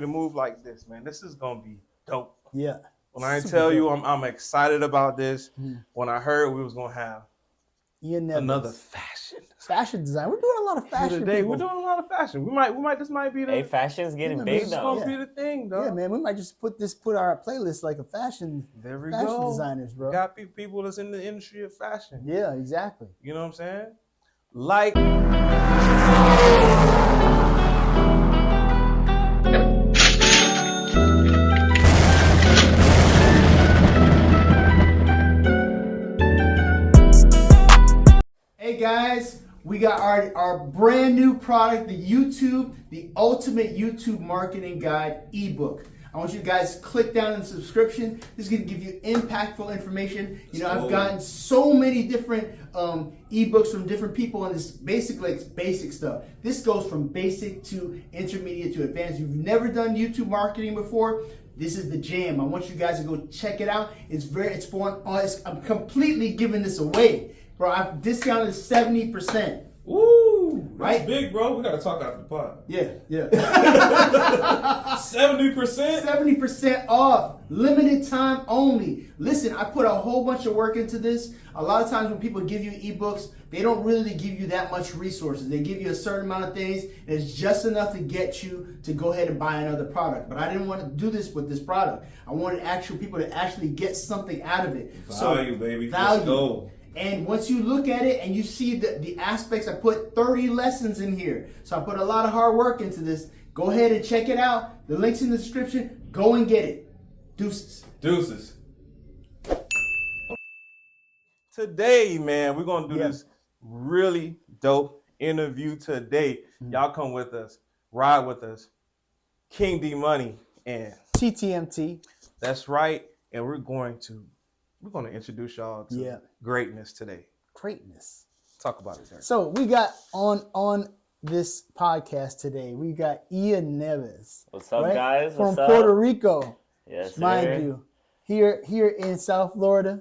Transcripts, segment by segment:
To move like this, man. This is gonna be dope. Yeah. When I Super tell you dope. I'm excited about this, Mhm. when I heard we was gonna have Nieves. another fashion design. We're doing a lot of fashion today. people. We're doing a lot of fashion. We might this might be the Hey, fashion's getting big this is though. gonna be the thing, though. Yeah, man. We might just put our playlist like a fashion designers, bro. We got people that's in the industry of fashion. Yeah, exactly. You know what I'm saying? Like Hey guys, we got our brand new product, the ultimate YouTube marketing guide ebook. I want you guys to click down in the subscription. This is going to give you impactful information. You know, I've gotten so many different ebooks from different people, and this basically it's basic stuff. This goes from basic to intermediate to advanced. If you've never done YouTube marketing before, this is the jam. I want you guys to go check it out. It's fun. I'm completely giving this away. Bro, I've discounted 70%. Woo! That's Right? big, bro. We gotta talk after the pod. Yeah. 70%? 70% off. Limited time only. Listen, I put a whole bunch of work into this. A lot of times when people give you ebooks, they don't really give you that much resources. They give you a certain amount of things, and it's just enough to get you to go ahead and buy another product. But I didn't want to do this with this product. I wanted actual people to actually get something out of it. Value, baby. Value. Let's go. And once you look at it and you see the aspects, I put 30 lessons in here. So I put a lot of hard work into this. Go ahead and check it out. The link's in the description. Go and get it. Deuces. today, man, we're gonna do this really dope interview today. Y'all come with us, ride with us. King D Money and TTMT. that's right. And we're gonna introduce y'all to greatness today. Greatness. Talk about it, sir. So we got on this podcast today, we got Ian Nieves. What's up, guys? From What's up? Puerto Rico. Yes, sir. Mind you. Here in South Florida.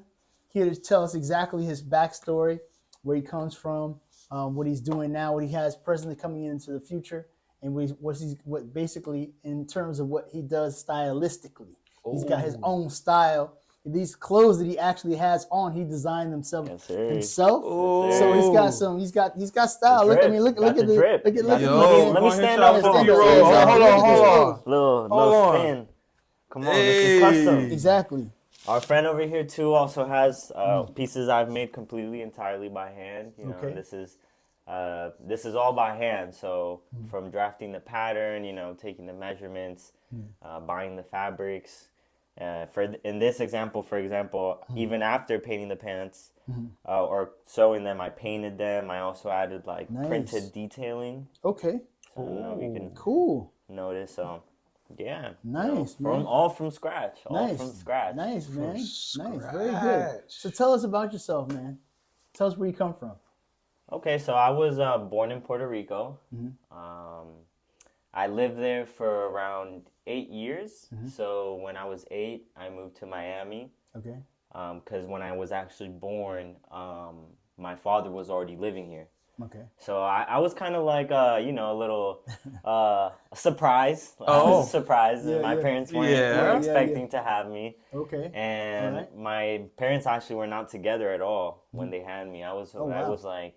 Here to tell us exactly his backstory, where he comes from, what he's doing now, what he has presently coming into the future, and what basically in terms of what he does stylistically. He's got his own style. These clothes that he actually has on, he designed himself. Oh. So he's got style. Look at me. Look at the drip. Look at Let me stand up for you. Hold on. Little spin. Come on, this is custom. Exactly. Our friend over here too also has pieces I've made completely entirely by hand. You know, this is all by hand. So from drafting the pattern, you know, taking the measurements, buying the fabrics. In this example, for example, even after painting the pants or sewing them, I painted them. I also added printed detailing. Okay. So, you know, you can notice. Yeah. Nice, man. All from scratch. All from scratch. Nice, man. Nice. Very good. So tell us about yourself, man. Tell us where you come from. Okay, so I was born in Puerto Rico. I lived there for around 8 years. So when I was 8, I moved to Miami. Okay. Because when I was actually born, my father was already living here. Okay. So I was kind of like, a little surprise. Surprised. My parents weren't expecting to have me. Okay. And my parents actually were not together at all when they had me. I was like,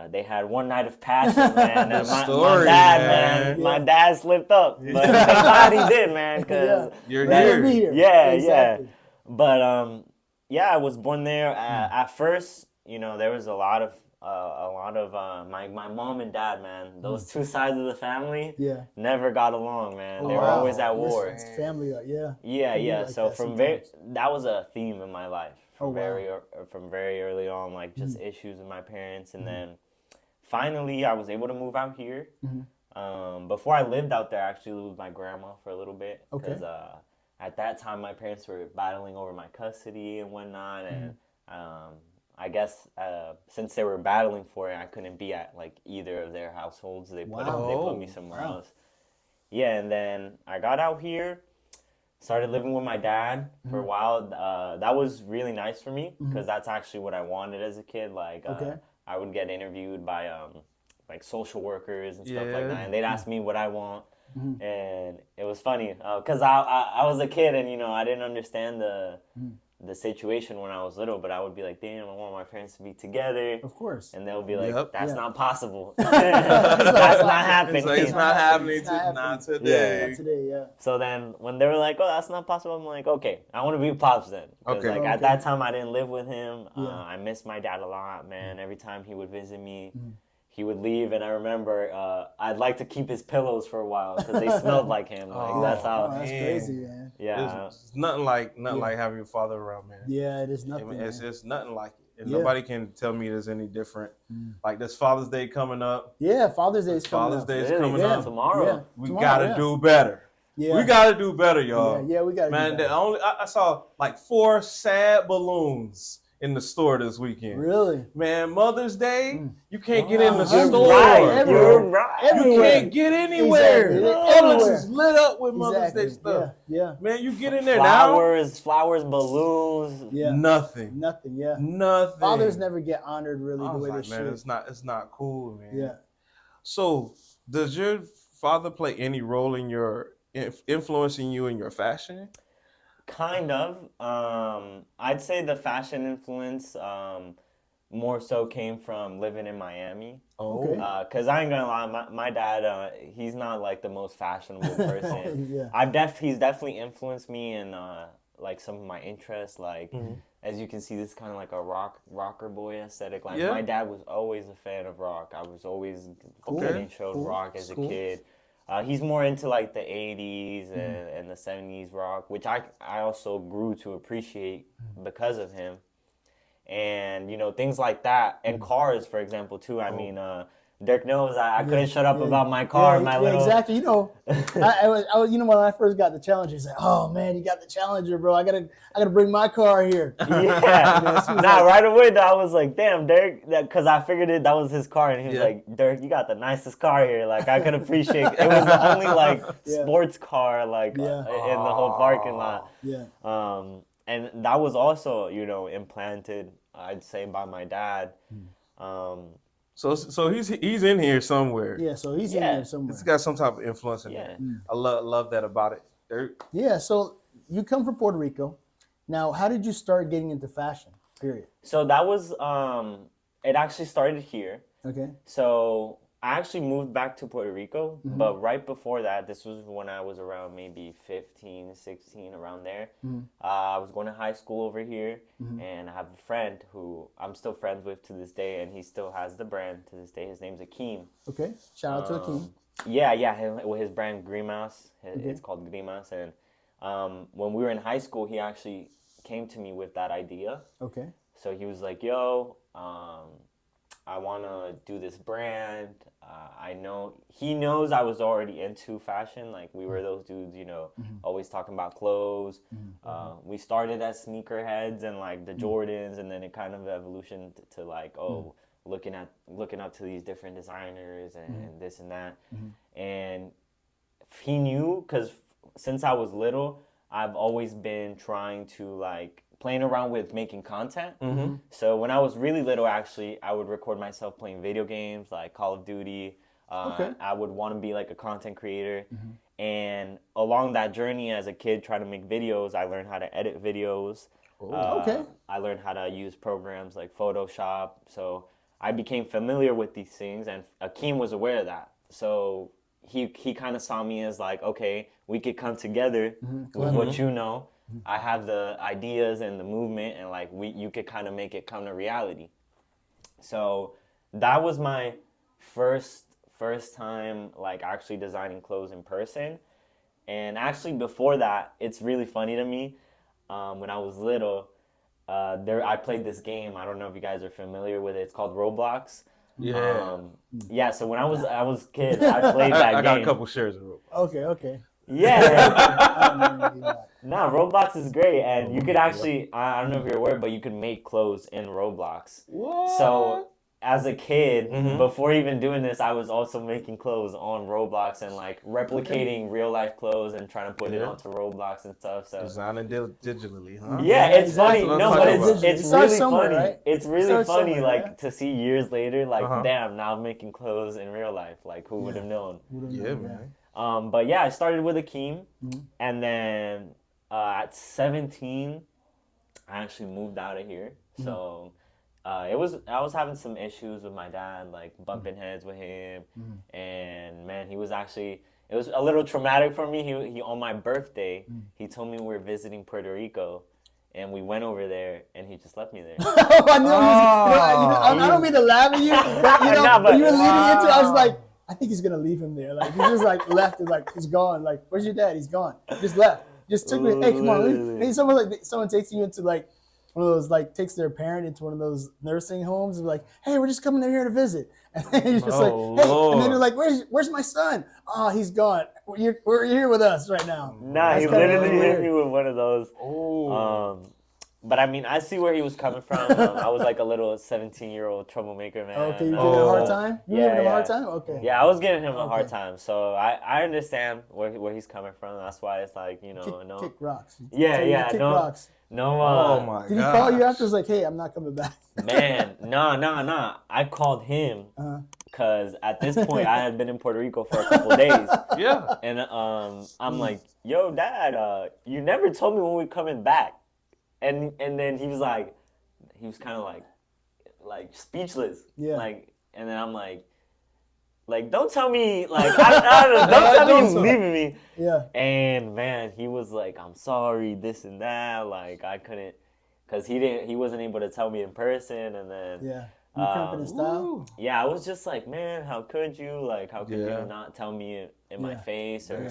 they had one night of passion, man. And my dad slipped up, but thank God he did, man. Because you're here. Yeah, exactly. But I was born there. At first, you know, there was a lot of my mom and dad, man. Those two sides of the family, never got along, man. They were always at war. It's family, Yeah. So that was a theme in my life. From very early on, like just issues with my parents, and then finally I was able to move out here. Before I lived out there, I actually lived with my grandma for a little bit because at that time my parents were battling over my custody and whatnot, and I guess since they were battling for it, I couldn't be at like either of their households. They put me somewhere else. Yeah, and then I got out here. Started living with my dad for a while. That was really nice for me because that's actually what I wanted as a kid. Like, I would get interviewed by like social workers and stuff like that, and they'd ask me what I want. And it was funny because I was a kid and I didn't understand the situation when I was little, but I would be like, damn, I want my parents to be together. Of course. And they'll be like, that's not possible. That's That's not happening. It's not happening. Not today. Not today, yeah. So then when they were like, oh, that's not possible, I'm like, okay, I want to be Pops then. Because at that time, I didn't live with him. I missed my dad a lot, man. Every time he would visit me, he would leave, and I remember I'd like to keep his pillows for a while because they smelled like him. Like that's how. That's crazy, man. Yeah, it's nothing like having your father around, man. Yeah, it is nothing. I mean, it's just nothing like it, and Yeah. nobody can tell me there's any different. Like this Father's Day coming up. Yeah, Father's Day is coming up. Father's Day is coming up tomorrow. Yeah. We Tomorrow, gotta do better. Yeah. We gotta do better, y'all. Yeah, we gotta Man, do better. I saw like 4 sad balloons in the store this weekend. Really? Man, Mother's Day, you can't get in the You're store. right. You're bro. right. You can't get anywhere. Exactly. Publix Everywhere. is lit up with Mother's Day Exactly. stuff. Yeah. Man, you get in there Flowers, balloons. Yeah. now. Nothing. Nothing. Yeah. Nothing. Fathers never get honored really I the was way like, they man, should. it's not cool, man. Yeah. So, does your father play any role in your influencing you in your fashion? Kind of. I'd say the fashion influence more so came from living in Miami. Oh, Okay. Cause I ain't gonna lie, my dad, he's not like the most fashionable person. Yeah. He's definitely influenced me in like some of my interests. Like as you can see, this is kind of like a rocker boy aesthetic. Like my dad was always a fan of rock. I was always getting showed rock as a kid. He's more into like the 80s and the 70s rock, which I also grew to appreciate because of him. And, things like that. And cars, for example, too. I mean, Dirk knows I couldn't shut up about my car, my little... Exactly. I was when I first got the Challenger, he's like, oh, man, you got the Challenger, bro. I gotta bring my car here. Yeah. Right away, though, I was like, damn, Dirk, because I figured that was his car. And he was like, Dirk, you got the nicest car here. Like, I could appreciate... It was the only, like, sports car, like, in the whole parking lot. Yeah. And that was also, implanted, I'd say, by my dad. So he's in here somewhere. Yeah, so he's in there somewhere. It's got some type of influence in there. I love that about it. Yeah, so you come from Puerto Rico. Now, how did you start getting into fashion, period? So that was, it actually started here. Okay. So I actually moved back to Puerto Rico, but right before that, this was when I was around maybe 15, 16, around there. I was going to high school over here, and I have a friend who I'm still friends with to this day, and he still has the brand to this day. His name's Akeem. Okay, shout out to Akeem. Yeah, with his brand Grimas. It's called Grimas, and when we were in high school, he actually came to me with that idea. Okay. So he was like, yo, I want to do this brand. He knows I was already into fashion. Like, we were those dudes, always talking about clothes. We started as sneakerheads and like the Jordans, and then it kind of evolutioned to like, looking up to these different designers and this and that. And he knew, because since I was little, I've always been trying to like playing around with making content. So when I was really little, actually, I would record myself playing video games like Call of Duty. I would want to be like a content creator. And along that journey as a kid trying to make videos, I learned how to edit videos. I learned how to use programs like Photoshop. So I became familiar with these things, and Akeem was aware of that. So he kind of saw me as like, okay, we could come together with what you know. I have the ideas and the movement, and like you could kind of make it come to reality. So that was my first time like actually designing clothes in person. And actually before that, it's really funny to me. When I was little, I played this game. I don't know if you guys are familiar with it. It's called Roblox. Yeah. So when I was a kid, I played that game. I got a couple shares of Roblox. Okay. Yeah. Nah, Roblox is great, and you could actually, I don't know if you're aware, but you could make clothes in Roblox. What? So as a kid, before even doing this, I was also making clothes on Roblox and like replicating real life clothes and trying to put it onto Roblox and stuff. So designing digitally, huh? yeah, it's funny. That's No, what but I'm talking it's about. really Somewhere, funny. right? It's really funny, somewhere, like to see years later, like damn, now I'm making clothes in real life. Like who would have known? Yeah, man. But yeah, I started with Akeem, and then at 17, I actually moved out of here. So I was having some issues with my dad, like bumping heads with him, and man, he was actually. It was a little traumatic for me. He on my birthday, he told me we were visiting Puerto Rico, and we went over there, and he just left me there. I knew I don't mean to laugh at you, but but you were leading into it. I was like, I think he's gonna leave him there. Like he just like left and like he's gone. Like where's your dad? He's gone. Just left. Just took me. Hey, come on. Maybe someone takes you into like one of those like takes their parent into one of those nursing homes and like, hey, we're just coming here to visit. And then you're just like, hey, and then you're like, where's my son? Oh, he's gone. We're here with us right now. Nah, he literally hit me with one of those. But I mean, I see where he was coming from. I was like a little 17-year-old troublemaker, man. Okay, you giving him a hard time? You giving him a hard time? Okay. Yeah, I was giving him a hard time. So I understand where he's coming from. That's why it's like, kick rocks. Kick rocks. No. Oh my God. Did he call you after? Was like, hey, I'm not coming back. Man, no. I called him because at this point I had been in Puerto Rico for a couple days. Yeah. And I'm like, yo, Dad, you never told me when we're coming back. And then he was kind of like speechless. Yeah. Like, and then I'm like, don't tell me, like, don't tell me he's leaving me. Yeah. And man, he was like, I'm sorry, this and that. Like, I couldn't, cause he wasn't able to tell me in person. And then yeah, you cramping in style. Yeah, I was just like, man, how could you? Like, how could you not tell me in my face? Or,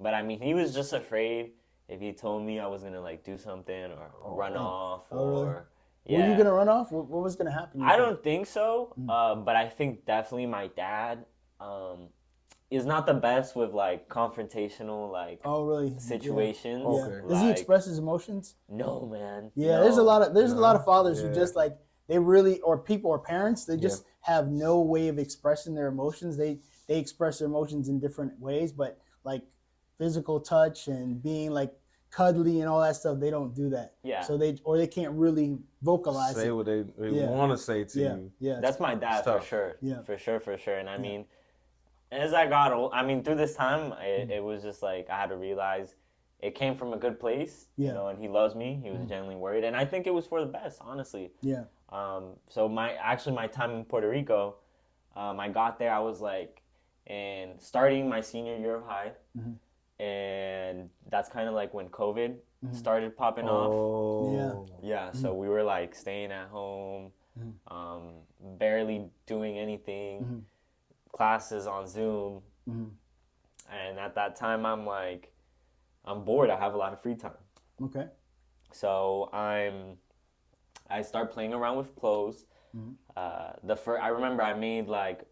but I mean, he was just afraid. If he told me I was gonna like do something or run off or Were you gonna run off? What was gonna happen? I don't think so. But I think definitely my dad is not the best with like confrontational situations. Yeah. Okay. Does he express his emotions? No, man. Yeah, there's a lot of fathers who just like they really or parents they just have no way of expressing their emotions. They express their emotions in different ways, but like physical touch and being like cuddly and all that stuff, they don't do that. Yeah. So they can't really vocalize say what they want to say to you. Yeah. That's my dad for sure. Yeah. For sure. And I mean, as I got old, I mean, through this time, it was just like I had to realize it came from a good place, and he loves me. He was genuinely worried, and I think it was for the best, honestly. Yeah. So my time in Puerto Rico, I got there. I was like, and starting my senior year of high. And that's kind of like when COVID started popping off. Yeah. So we were like staying at home, barely doing anything, classes on Zoom. And at that time, I'm like, I'm bored. I have a lot of free time. Okay. So I start playing around with clothes. I remember I made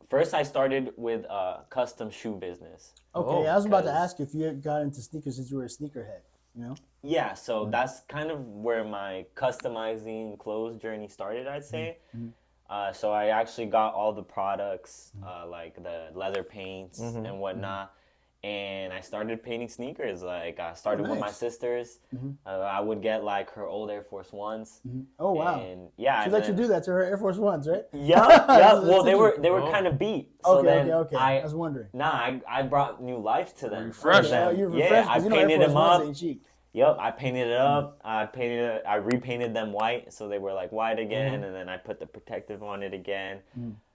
first I started with a custom shoe business. Okay, I was about to ask you if you got into sneakers since you were a sneakerhead, Yeah, so that's kind of where my customizing clothes journey started, I'd say. So I actually got all the products, like the leather paints and whatnot. And I started painting sneakers. Like I started with my sisters. I would get like her old Air Force Ones. Oh wow! And yeah, she let you do that to her Air Force Ones, right? Yeah. Well, they were kind of beat. So okay. I was wondering. Nah, I brought new life to them. Refresh them. Yeah, I painted them up. Cheap. Yep, I painted it up. I repainted them white, so they were like white again, and then I put the protective on it again.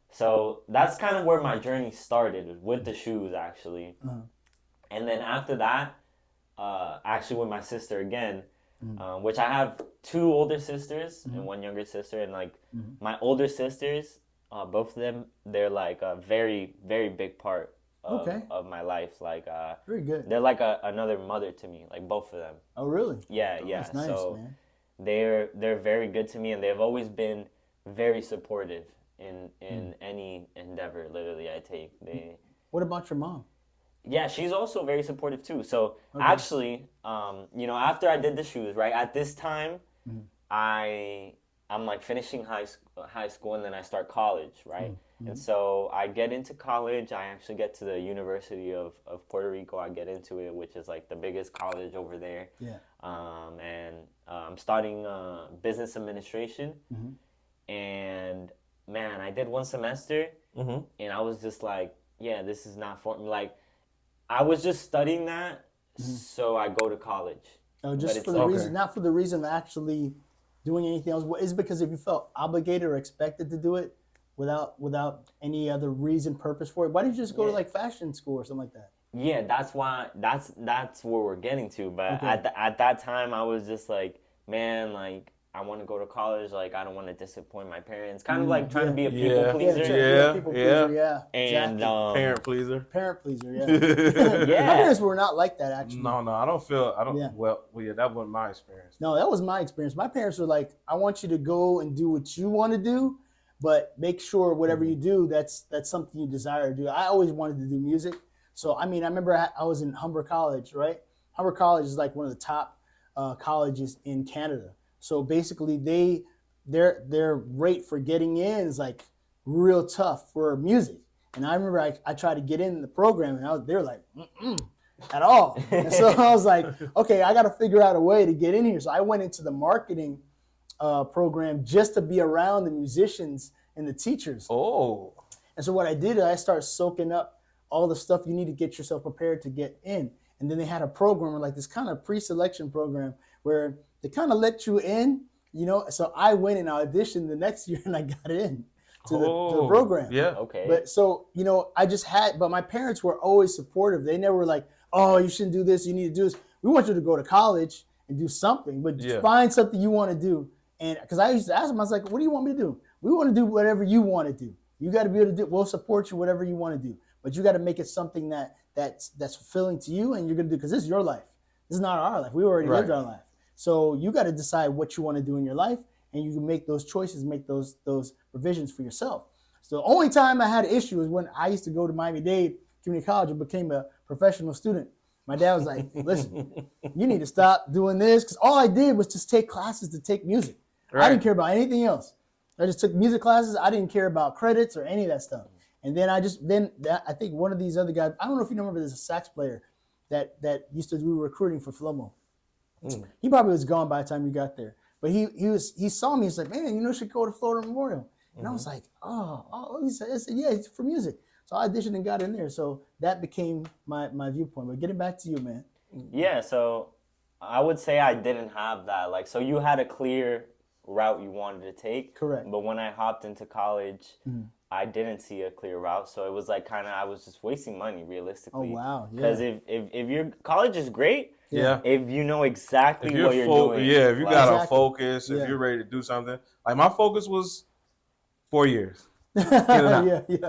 So that's kind of where my journey started with the shoes, actually. And then after that, actually with my sister again, which I have two older sisters and one younger sister, and like my older sisters, both of them, they're like a very, very big part of my life. Like very good. They're like another mother to me, like both of them. Oh really? Yeah. That's nice, so man. They're very good to me, and they've always been very supportive in any endeavor literally I take. What about your mom? Yeah, she's also very supportive too. So actually, after I did the shoes, right at this time, I'm like finishing high school, and then I start college, right? And so I get into college. I actually get to the University of Puerto Rico. I get into it, which is like the biggest college over there. Yeah. And I'm studying business administration, and man, I did one semester, and I was just like, yeah, this is not for me. Like, I was just studying that, so I go to college. Just for the reason, not for the reason of actually doing anything else. Is it because if you felt obligated or expected to do it without any other reason, purpose for it? Why didn't you just go to like fashion school or something like that? Yeah, that's why. That's where we're getting to. But at that time, I was just like, man, like I want to go to college. Like I don't want to disappoint my parents. Kind of like trying to be a people pleaser. People pleaser, yeah. And exactly. Parent pleaser. Parent pleaser, yeah. Yeah. My parents were not like that, actually. No, I don't. Yeah. Well, that wasn't my experience. No, that was my experience. My parents were like, I want you to go and do what you want to do, but make sure whatever you do, that's something you desire to do. I always wanted to do music. So, I mean, I remember I was in Humber College, right? Humber College is like one of the top colleges in Canada. So basically, their rate for getting in is like real tough for music. And I remember I tried to get in the program, and they were like, at all. And so I was like, okay, I got to figure out a way to get in here. So I went into the marketing program just to be around the musicians and the teachers. Oh. And so what I did is I started soaking up all the stuff you need to get yourself prepared to get in. And then they had a program, like this kind of pre-selection program where they kind of let you in, you know. So I went and auditioned the next year and I got in to the program. Yeah. Okay. But so, you know, but my parents were always supportive. They never were like, oh, you shouldn't do this, you need to do this. We want you to go to college and do something, but find something you want to do. And because I used to ask them, I was like, what do you want me to do? We want to do whatever you want to do. You got to be able to do, we'll support you, whatever you want to do. But you got to make it something that's fulfilling to you, and you're going to do, because this is your life. This is not our life. We already lived our life. So you got to decide what you want to do in your life, and you can make those choices, make those provisions for yourself. So the only time I had an issue is when I used to go to Miami-Dade Community College and became a professional student. My dad was like, listen, you need to stop doing this, because all I did was just take classes to take music. Right. I didn't care about anything else. I just took music classes. I didn't care about credits or any of that stuff. And then I think one of these other guys, I don't know if you remember, there's a sax player that used to do recruiting for Flomo. He probably was gone by the time you got there. But he saw me, he's like, man, you should go to Florida Memorial. And I was like, I said, yeah, it's for music. So I auditioned and got in there. So that became my viewpoint. But getting back to you, man. Yeah, so I would say I didn't have that. Like, so you had a clear route you wanted to take. Correct. But when I hopped into college, I didn't see a clear route, so it was like I was just wasting money, realistically. Oh wow! Because if your college is great, Yeah. If you know exactly what you're doing. Yeah, if you got a focus, if you're ready to do something. Like my focus was 4 years.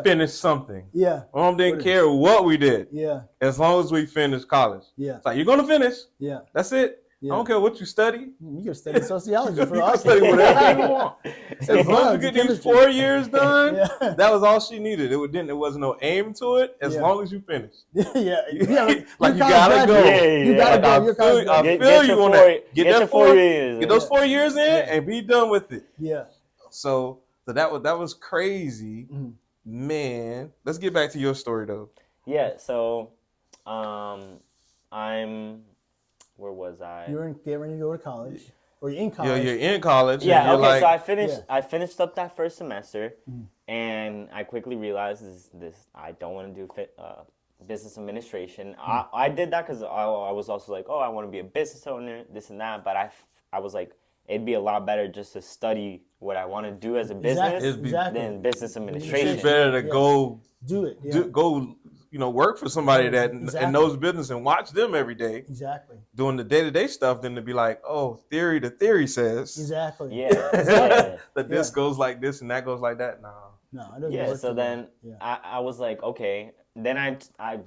Finish something. Yeah. Mom didn't care what we did. Yeah. As long as we finished college. Yeah. It's like, you're going to finish. Yeah. That's it. Yeah. I don't care what you study. You can study sociology for you us. can study whatever you want. As long as you get these 4 years done, that was all she needed. There wasn't no aim to it. As long as you finish. Like you gotta go. You gotta go. I feel you on that. Get that 4 years. Get those 4 years in and be done with it. Yeah. So that was crazy, man. Let's get back to your story though. Yeah. So, where was I? You're getting ready to go to college. Or you're in college. Yeah, you're in college. Yeah, okay, so I finished up that first semester, and I quickly realized this I don't want to do business administration. I did that because I was also like, I want to be a business owner, this and that, but I was like, it'd be a lot better just to study what I want to do as a business than business administration. It's better to go do it. Go work for somebody that knows business and watch them every day. Exactly. Doing the day-to-day stuff than to be like, theory says. Exactly. Yeah. That this goes like this and that goes like that. No, it doesn't work. So so then I was like, okay. Then I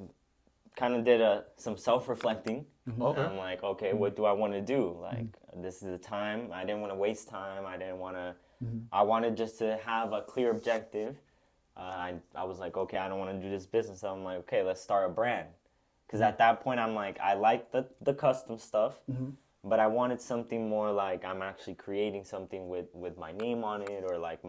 kind of did some self-reflecting. Okay. I'm like, okay, what do I want to do? Like, this is the time. I didn't want to waste time. I didn't want to. I wanted just to have a clear objective. I was like, okay, I don't want to do this business. So I'm like, okay, let's start a brand. Because at that point, I'm like, I like the custom stuff, but I wanted something more like I'm actually creating something with my name on it, or like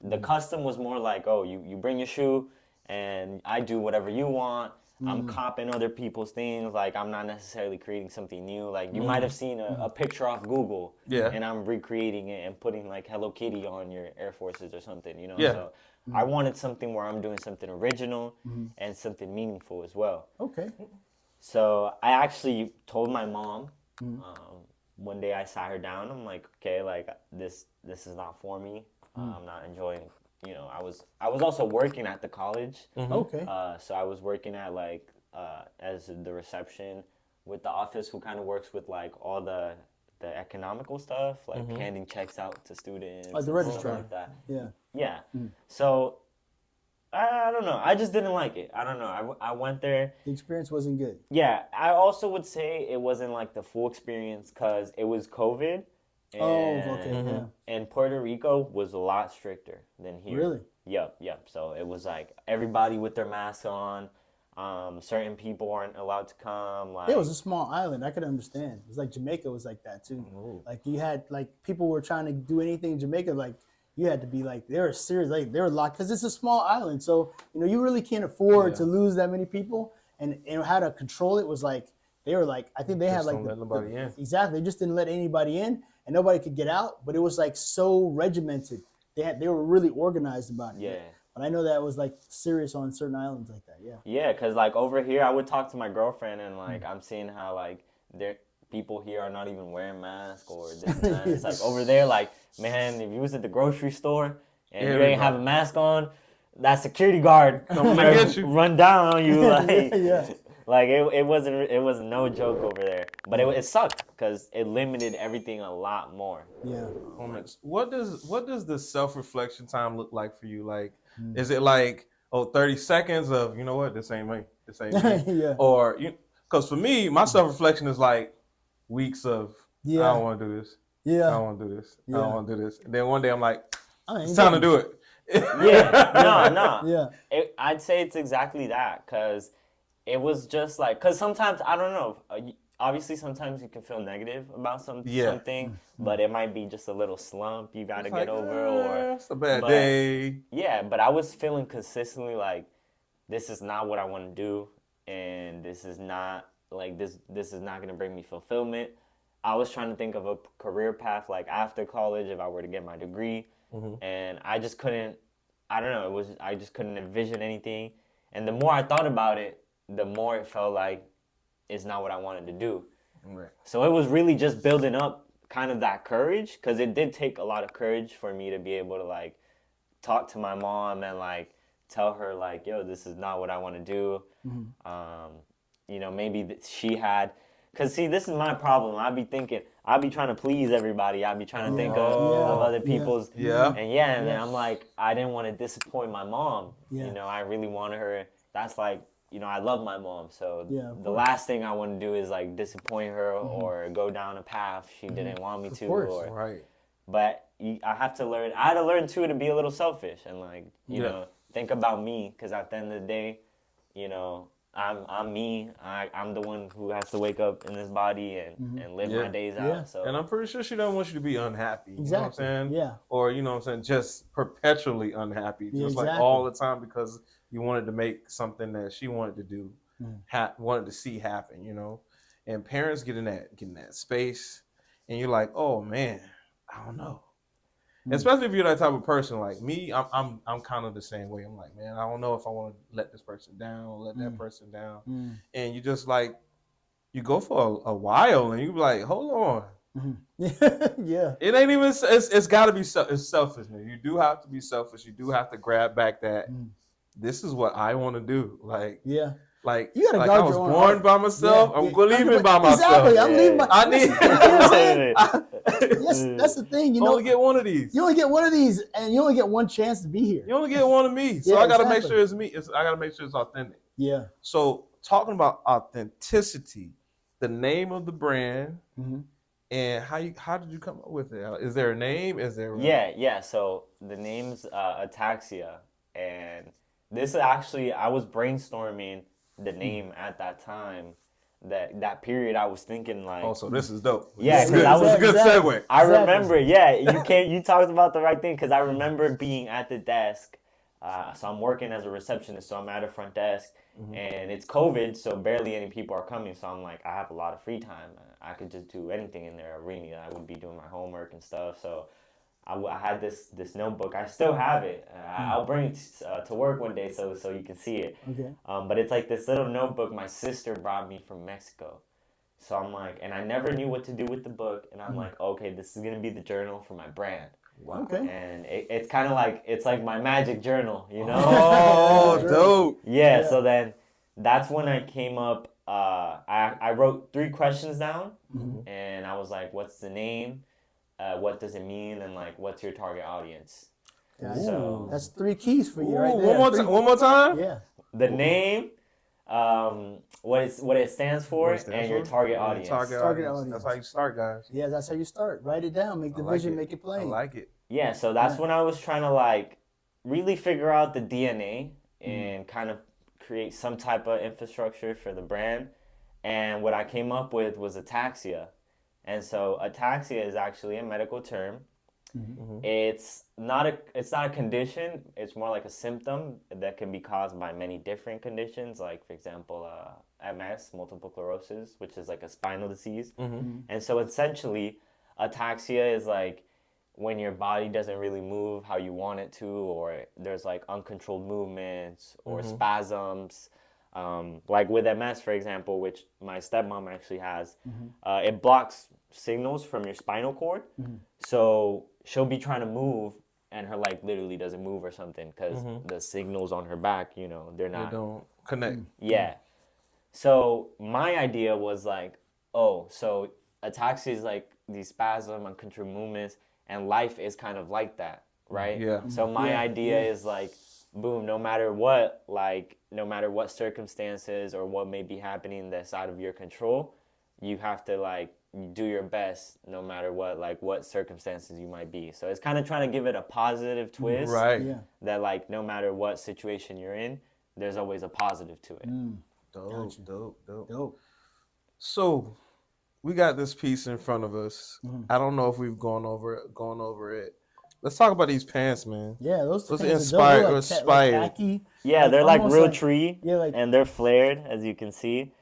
the custom was more like, you bring your shoe and I do whatever you want. I'm copying other people's things. Like, I'm not necessarily creating something new. Like, you might have seen a picture off Google, and I'm recreating it and putting like Hello Kitty on your Air Forces or something, you know? Yeah. So I wanted something where I'm doing something original and something meaningful as well. Okay. So I actually told my mom, one day I sat her down. I'm like, okay, like this is not for me. I'm not enjoying. You know, I was also working at the college. Okay. So I was working at like as the reception with the office who kind of works with like all the economical stuff, like handing checks out to students. Like the and stuff registrar. like that. Yeah. Yeah. So I don't know. I just didn't like it. I don't know. I went there. The experience wasn't good. Yeah. I also would say it wasn't like the full experience because it was COVID. And, Okay. Yeah. And Puerto Rico was a lot stricter than here. Really? Yep. So it was like everybody with their masks on. Certain people aren't allowed to come. Like, It was a small island. I could understand. It's like Jamaica was like that too. Like you had like people were trying to do anything in Jamaica. Like you had to be like they were serious. Like they were locked because it's a small island. So you know you really can't afford to lose that many people. And how to control it was like they were like I think they had like don't let nobody in. Exactly. They just didn't let anybody in and nobody could get out. But it was like so regimented. They were really organized about it. Yeah. But I know that was like serious on certain islands like that. Yeah. Yeah, because like over here, I would talk to my girlfriend and like I'm seeing how like people here are not even wearing masks or this and that. It's like over there, like, man, if you was at the grocery store and you ain't have a mask on, that security guard might run down on you. Like, like it was no joke over there. But it sucked because it limited everything a lot more. Yeah. What does the self-reflection time look like for you? Like, is it like 30 seconds of, you know what, this ain't me, Yeah. or because for me, my self-reflection is like weeks of I don't want to do this. Yeah. I don't want to do this. I don't want to do this. And then one day I'm like, it's ain't time to do it. No. Yeah. I'd say it's exactly that because it was just like, because sometimes, I don't know, obviously sometimes you can feel negative about something, but it might be just a little slump you got to get over. Or it's a bad day. Yeah, but I was feeling consistently like, this is not what I want to do, and this is not, like, this is not going to bring me fulfillment. I was trying to think of a career path, like, after college, if I were to get my degree, and I just couldn't, I don't know, I just couldn't envision anything, and the more I thought about it, the more it felt like it's not what I wanted to do. Right. So it was really just building up kind of that courage, because it did take a lot of courage for me to be able to like talk to my mom and like tell her like, yo, this is not what I want to do. You know, maybe she had, because see, this is my problem. I'd be trying to please everybody. I'd be trying to think of other people's. And then I'm like, I didn't want to disappoint my mom. You know, I really wanted her. That's like, you know, I love my mom, so the last thing I want to do is like disappoint her or go down a path she didn't want me to. Right. But I had to learn too to be a little selfish and like, you know, think about me, because at the end of the day, you know, I'm me. I'm the one who has to wake up in this body and live my days out. So, and I'm pretty sure she don't want you to be unhappy. You Exactly. know what I'm saying? Yeah. Or, you know what I'm saying, just perpetually unhappy. Just like all the time because you wanted to make something that she wanted to do, wanted to see happen, you know? And parents get in that space and you're like, oh man, I don't know. Especially if you're that type of person like me, I'm kind of the same way. I'm like, man, I don't know if I want to let this person down or let that person down. And you just like, you go for a while and you be like, hold on. Yeah. It ain't even, it's got to be, it's selfish. Man. You do have to be selfish. You do have to grab back that this is what I want to do. Like, like, you gotta like guard I was your own born heart. by myself. I'm leaving by myself. Exactly. I'm leaving by I need. Yes, that's the thing. You You know, only get one of these. You only get one of these, and you only get one chance to be here. You only get one of me. So Yeah, I got to make exactly. sure it's me. I got to make sure it's authentic. Yeah. So talking about authenticity, the name of the brand, and how did you come up with it? Is there a name? Is there? Yeah. So the name's Ataxia, and this is actually, I was brainstorming the name at that time. That period, I was thinking like, oh, so this is dope. Yeah, this is good. that was a good segue. I remember, you talked about the right thing, because I remember being at the desk. So I'm working as a receptionist, so I'm at a front desk, and it's COVID, so barely any people are coming. So I'm like, I have a lot of free time. I could just do anything in there. Really, I would be doing my homework and stuff. So I had this notebook. I still have it. I'll bring it to work one day so you can see it. Okay. But it's like this little notebook my sister brought me from Mexico. So I'm like, and I never knew what to do with the book. And I'm like, okay, this is gonna be the journal for my brand. Wow. Okay. And it's kind of like, it's like my magic journal, you know? Oh, dope. Yeah. So then that's when I came up. I wrote 3 questions down, and I was like, what's the name? What does it mean? And like, what's your target audience? Gotcha. So That's 3 keys for you right Ooh, there. one more time. Yeah. the name, what it stands for, and your target audience. Target audience. That's how you start, guys. Yeah, that's how you start. Write it down. Make the vision. Make it I plain. like it. Yeah, so that's when I was trying to like really figure out the DNA and kind of create some type of infrastructure for the brand. And what I came up with was ataxia. And so ataxia is actually a medical term. It's not a condition. It's more like a symptom that can be caused by many different conditions, like for example, MS, multiple sclerosis, which is like a spinal disease. And so essentially, ataxia is like when your body doesn't really move how you want it to, or there's like uncontrolled movements or spasms. Like with MS, for example, which my stepmom actually has, it blocks signals from your spinal cord. So she'll be trying to move and her like literally doesn't move or something because the signals on her back, you know, they don't connect. Yeah. So my idea was like, oh, so ataxia is like these spasm, uncontrolled movements, and life is kind of like that, right? Yeah. So my idea is like, boom, no matter what circumstances or what may be happening that's out of your control, you have to like do your best no matter what circumstances you might be. So it's kind of trying to give it a positive twist. Right. Yeah. That like no matter what situation you're in, there's always a positive to it. Dope. So we got this piece in front of us. I don't know if we've gone over it. Let's talk about these pants, man. Yeah, those Those pants inspired- are dope. Like inspired. khaki. Yeah, Like they're like almost real like- tree, yeah, like- and they're flared, as you can see.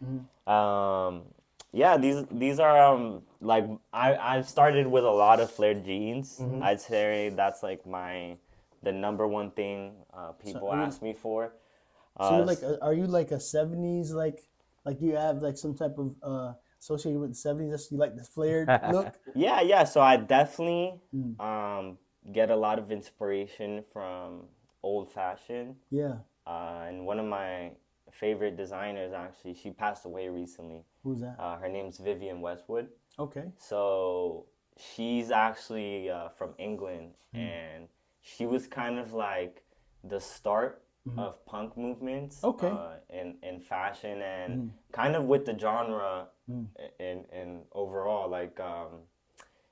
Yeah, these are like I've started with a lot of flared jeans. I'd say that's like the number one thing people ask me for. So you're like, are you like a 70s like you have like some type of associated with the 70s? That's you like the flared look? Yeah. So I definitely get a lot of inspiration from old fashion. Yeah. And one of my favorite designers, actually, she passed away recently. Who's that? Her name's Vivienne Westwood. Okay. So she's actually from England, and she was kind of like the start of punk movements in fashion and kind of with the genre in overall. Like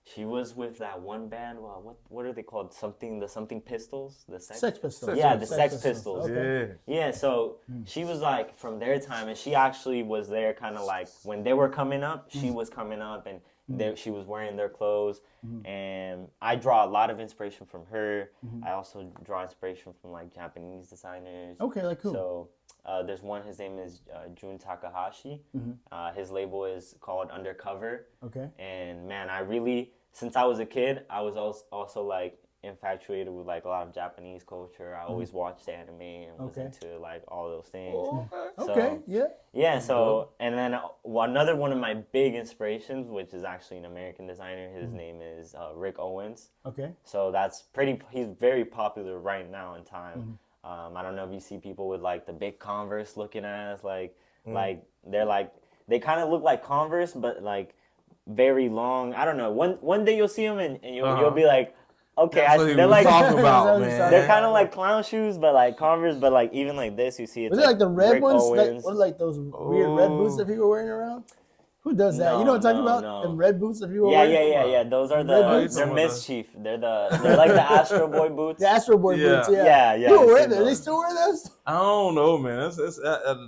she was with that one band. Well, what are they called? The something Pistols? The Sex Pistols. Yeah, the Sex Pistols. Okay. Yeah, so she was like from their time, and she actually was there kind of like when they were coming up, she was coming up, and she was wearing their clothes. And I draw a lot of inspiration from her. I also draw inspiration from like Japanese designers. Okay, like cool. So there's one, his name is Jun Takahashi. His label is called Undercover. Okay. And man, I really, since I was a kid, I was also like infatuated with like a lot of Japanese culture. I always watched anime and was into like all those things. Okay, yeah. Yeah, so, and then another one of my big inspirations, which is actually an American designer, his name is Rick Owens. Okay. So he's very popular right now in time. I don't know if you see people with like the big Converse looking ass, like they kind of look like Converse, but like very long. I don't know. One day you'll see them and you'll be like, okay, they're like talking about, man. They're kind of like clown shoes, but like Converse, but like even like this, you see it's Was it like the red Rick ones? Owens. Like those weird red boots that people are wearing around? Who does that? You know what I'm talking about? No. Them red boots that people are wearing? Yeah. Those are boots? they're Mischief. They're like the Astro Boy boots. The Astro Boy boots, Yeah. You were wearing them. They still wear those? I don't know, man.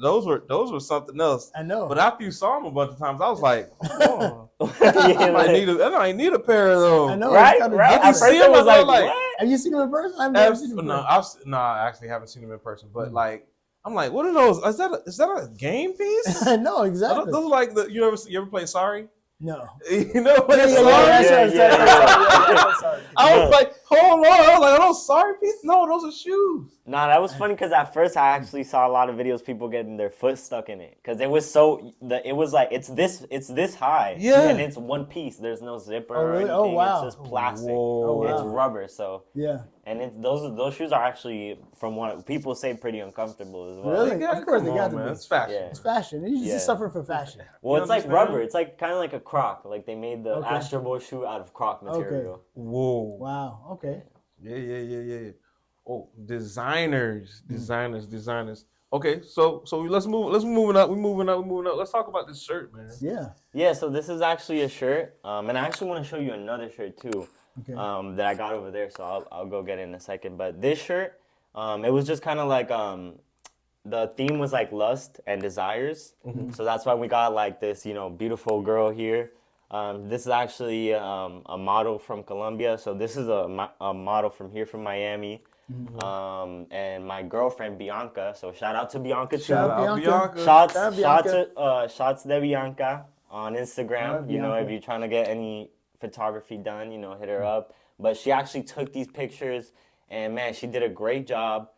Those were something else. I know. But after you saw them a bunch of times, I was like, oh, I might need a pair of those. I know. Right? At first it was like, what? Have you seen them in person? I've never seen them in person. I actually haven't seen them in person. But like, I'm like, what are those? Is that a game piece? No, exactly. Those are like you ever play Sorry? No. You know what Sorry. I was like, hold on. I was like, are those Sorry pieces? No, those are shoes. Nah, that was funny because at first I actually saw a lot of videos people getting their foot stuck in it because it was it was like it's this high, and it's one piece. There's no zipper or anything. Oh wow, it's just plastic. Whoa. It's rubber, so yeah. And those shoes are actually, from what people say, pretty uncomfortable as well. Really? Of course they got to be. It's fashion. Yeah. It's fashion. You just suffer for fashion. Well, it's like rubber. It's like kind of like a Croc. Like they made the Astro Boy shoe out of Croc material. Okay. Whoa. Wow. Okay. Yeah. Oh, designers. Okay, so let's move up. We're moving up. Let's talk about this shirt, man. Yeah. Yeah. So this is actually a shirt, and I actually want to show you another shirt too. Okay. That I got over there, so I'll go get it in a second. But this shirt, it was just kind of like the theme was like lust and desires, so that's why we got like this, beautiful girl here. This is actually a model from Colombia, so this is a model from here from Miami, and my girlfriend Bianca. So shout out to Bianca too. Shout out Bianca. Shots de Bianca on Instagram. Bianca. If you're trying to get any photography done, hit her up. But she actually took these pictures, and man, she did a great job.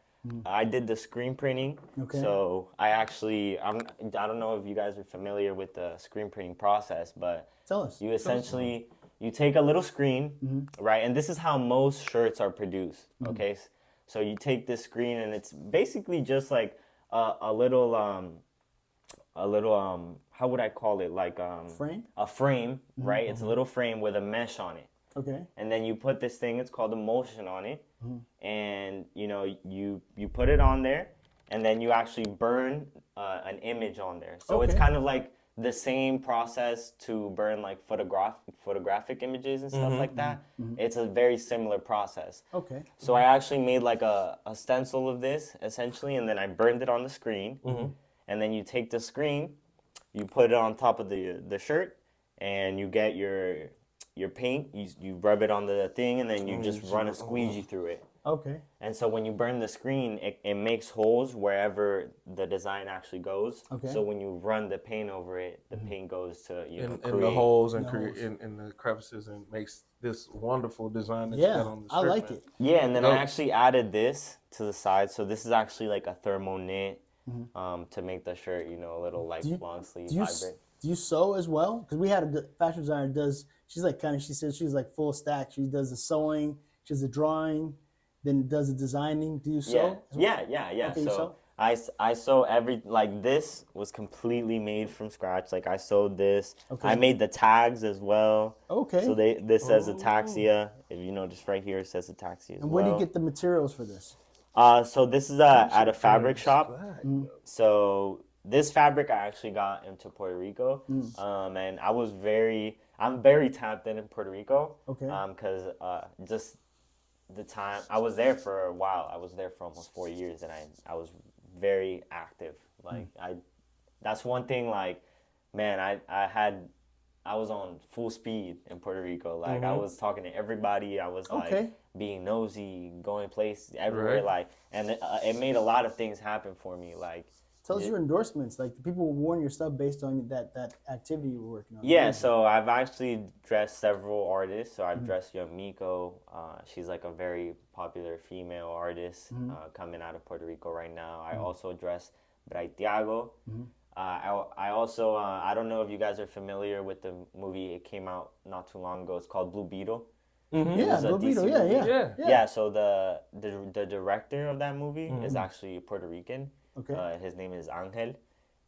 I did the screen printing, so I don't know if you guys are familiar with the screen printing process, but tell us. You essentially you take a little screen, right, and this is how most shirts are produced. Okay, so you take this screen, and it's basically just like a little how would I call it, like frame? A frame, right? It's a little frame with a mesh on it. Okay. And then you put this thing, it's called emulsion, on it, and you put it on there, and then you actually burn an image on there. So it's kind of like the same process to burn like photographic images and stuff like that. It's a very similar process. Okay. So I actually made like a stencil of this essentially, and then I burned it on the screen. And then you take the screen, you put it on top of the shirt, and you get your paint, you rub it on the thing, and then you just run a squeegee through it. Okay. And so when you burn the screen, it makes holes wherever the design actually goes. Okay. So when you run the paint over it, the paint goes to in the holes and in the crevices, and makes this wonderful design that you got on the shirt. I like it. Yeah, and then I actually added this to the side. So this is actually like a thermo knit to make the shirt, a little like long sleeve vibrant. Do you sew as well? Because we had a fashion designer she's like full stack. She does the sewing, she does the drawing, then does the designing. Do you sew? Yeah. Okay, So I sew this was completely made from scratch. Like I sewed this. Okay. I made the tags as well. Okay. So this says ataxia. If just right here it says ataxia as well. And where do you get the materials for this? So this is at a fabric shop. So this fabric I actually got into Puerto Rico, and I'm very tapped in Puerto Rico. Okay. Because just the time I was there for a while. I was there for almost 4 years, and I was very active. Like that's one thing. Like, man, I was on full speed in Puerto Rico. Like I was talking to everybody. I was like being nosy, going places everywhere. Like, and it made a lot of things happen for me. Like, tell us your endorsements. Like, the people will worn your stuff based on that activity you were working on. Yeah, so I've actually dressed several artists. So I've dressed young Miko. She's like a very popular female artist coming out of Puerto Rico right now. I also dressed Brytiago. I also, I don't know if you guys are familiar with the movie. It came out not too long ago. It's called Blue Beetle. Yeah, Blue Beetle. Yeah. So the director of that movie is actually Puerto Rican. Okay. His name is Angel,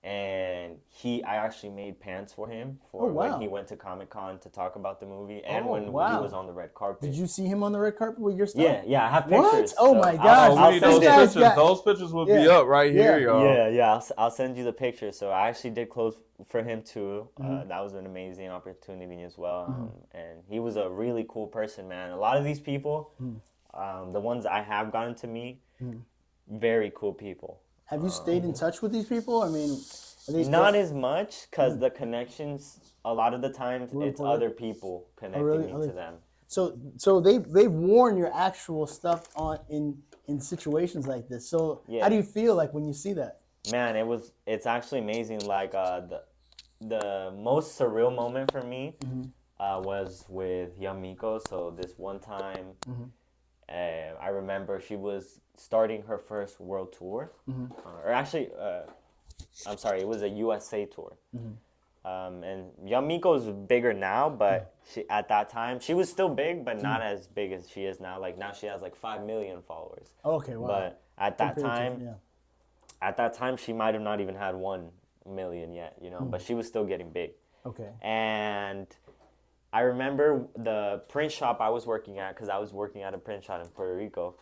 and I actually made pants for him when he went to Comic-Con to talk about the movie, and when he was on the red carpet. Did you see him on the red carpet with your stuff? Yeah, I have pictures. What? Oh my gosh! Those pictures will be up right here, y'all. Yeah. I'll send you the pictures. So I actually did clothes for him too. That was an amazing opportunity as well. And he was a really cool person, man. A lot of these people, the ones I have gotten to meet, very cool people. Have you stayed in touch with these people? I mean, not as much, because the connections, a lot of the times, it's other people connecting me to them. So they've worn your actual stuff on in situations like this. So how do you feel like when you see that? Man, it's actually amazing. Like the most surreal moment for me was with young Miko. So this one time, I remember she was starting her first world tour, or actually, I'm sorry, it was a USA tour. And young Miko's bigger now, but she at that time she was still big, but not as big as she is now. Like now she has like 5 million followers. Okay, wow. But at that time, she might have not even had 1 million yet, you know. But she was still getting big. Okay. And I remember the print shop I was working at, because I was working at a print shop in Puerto Rico,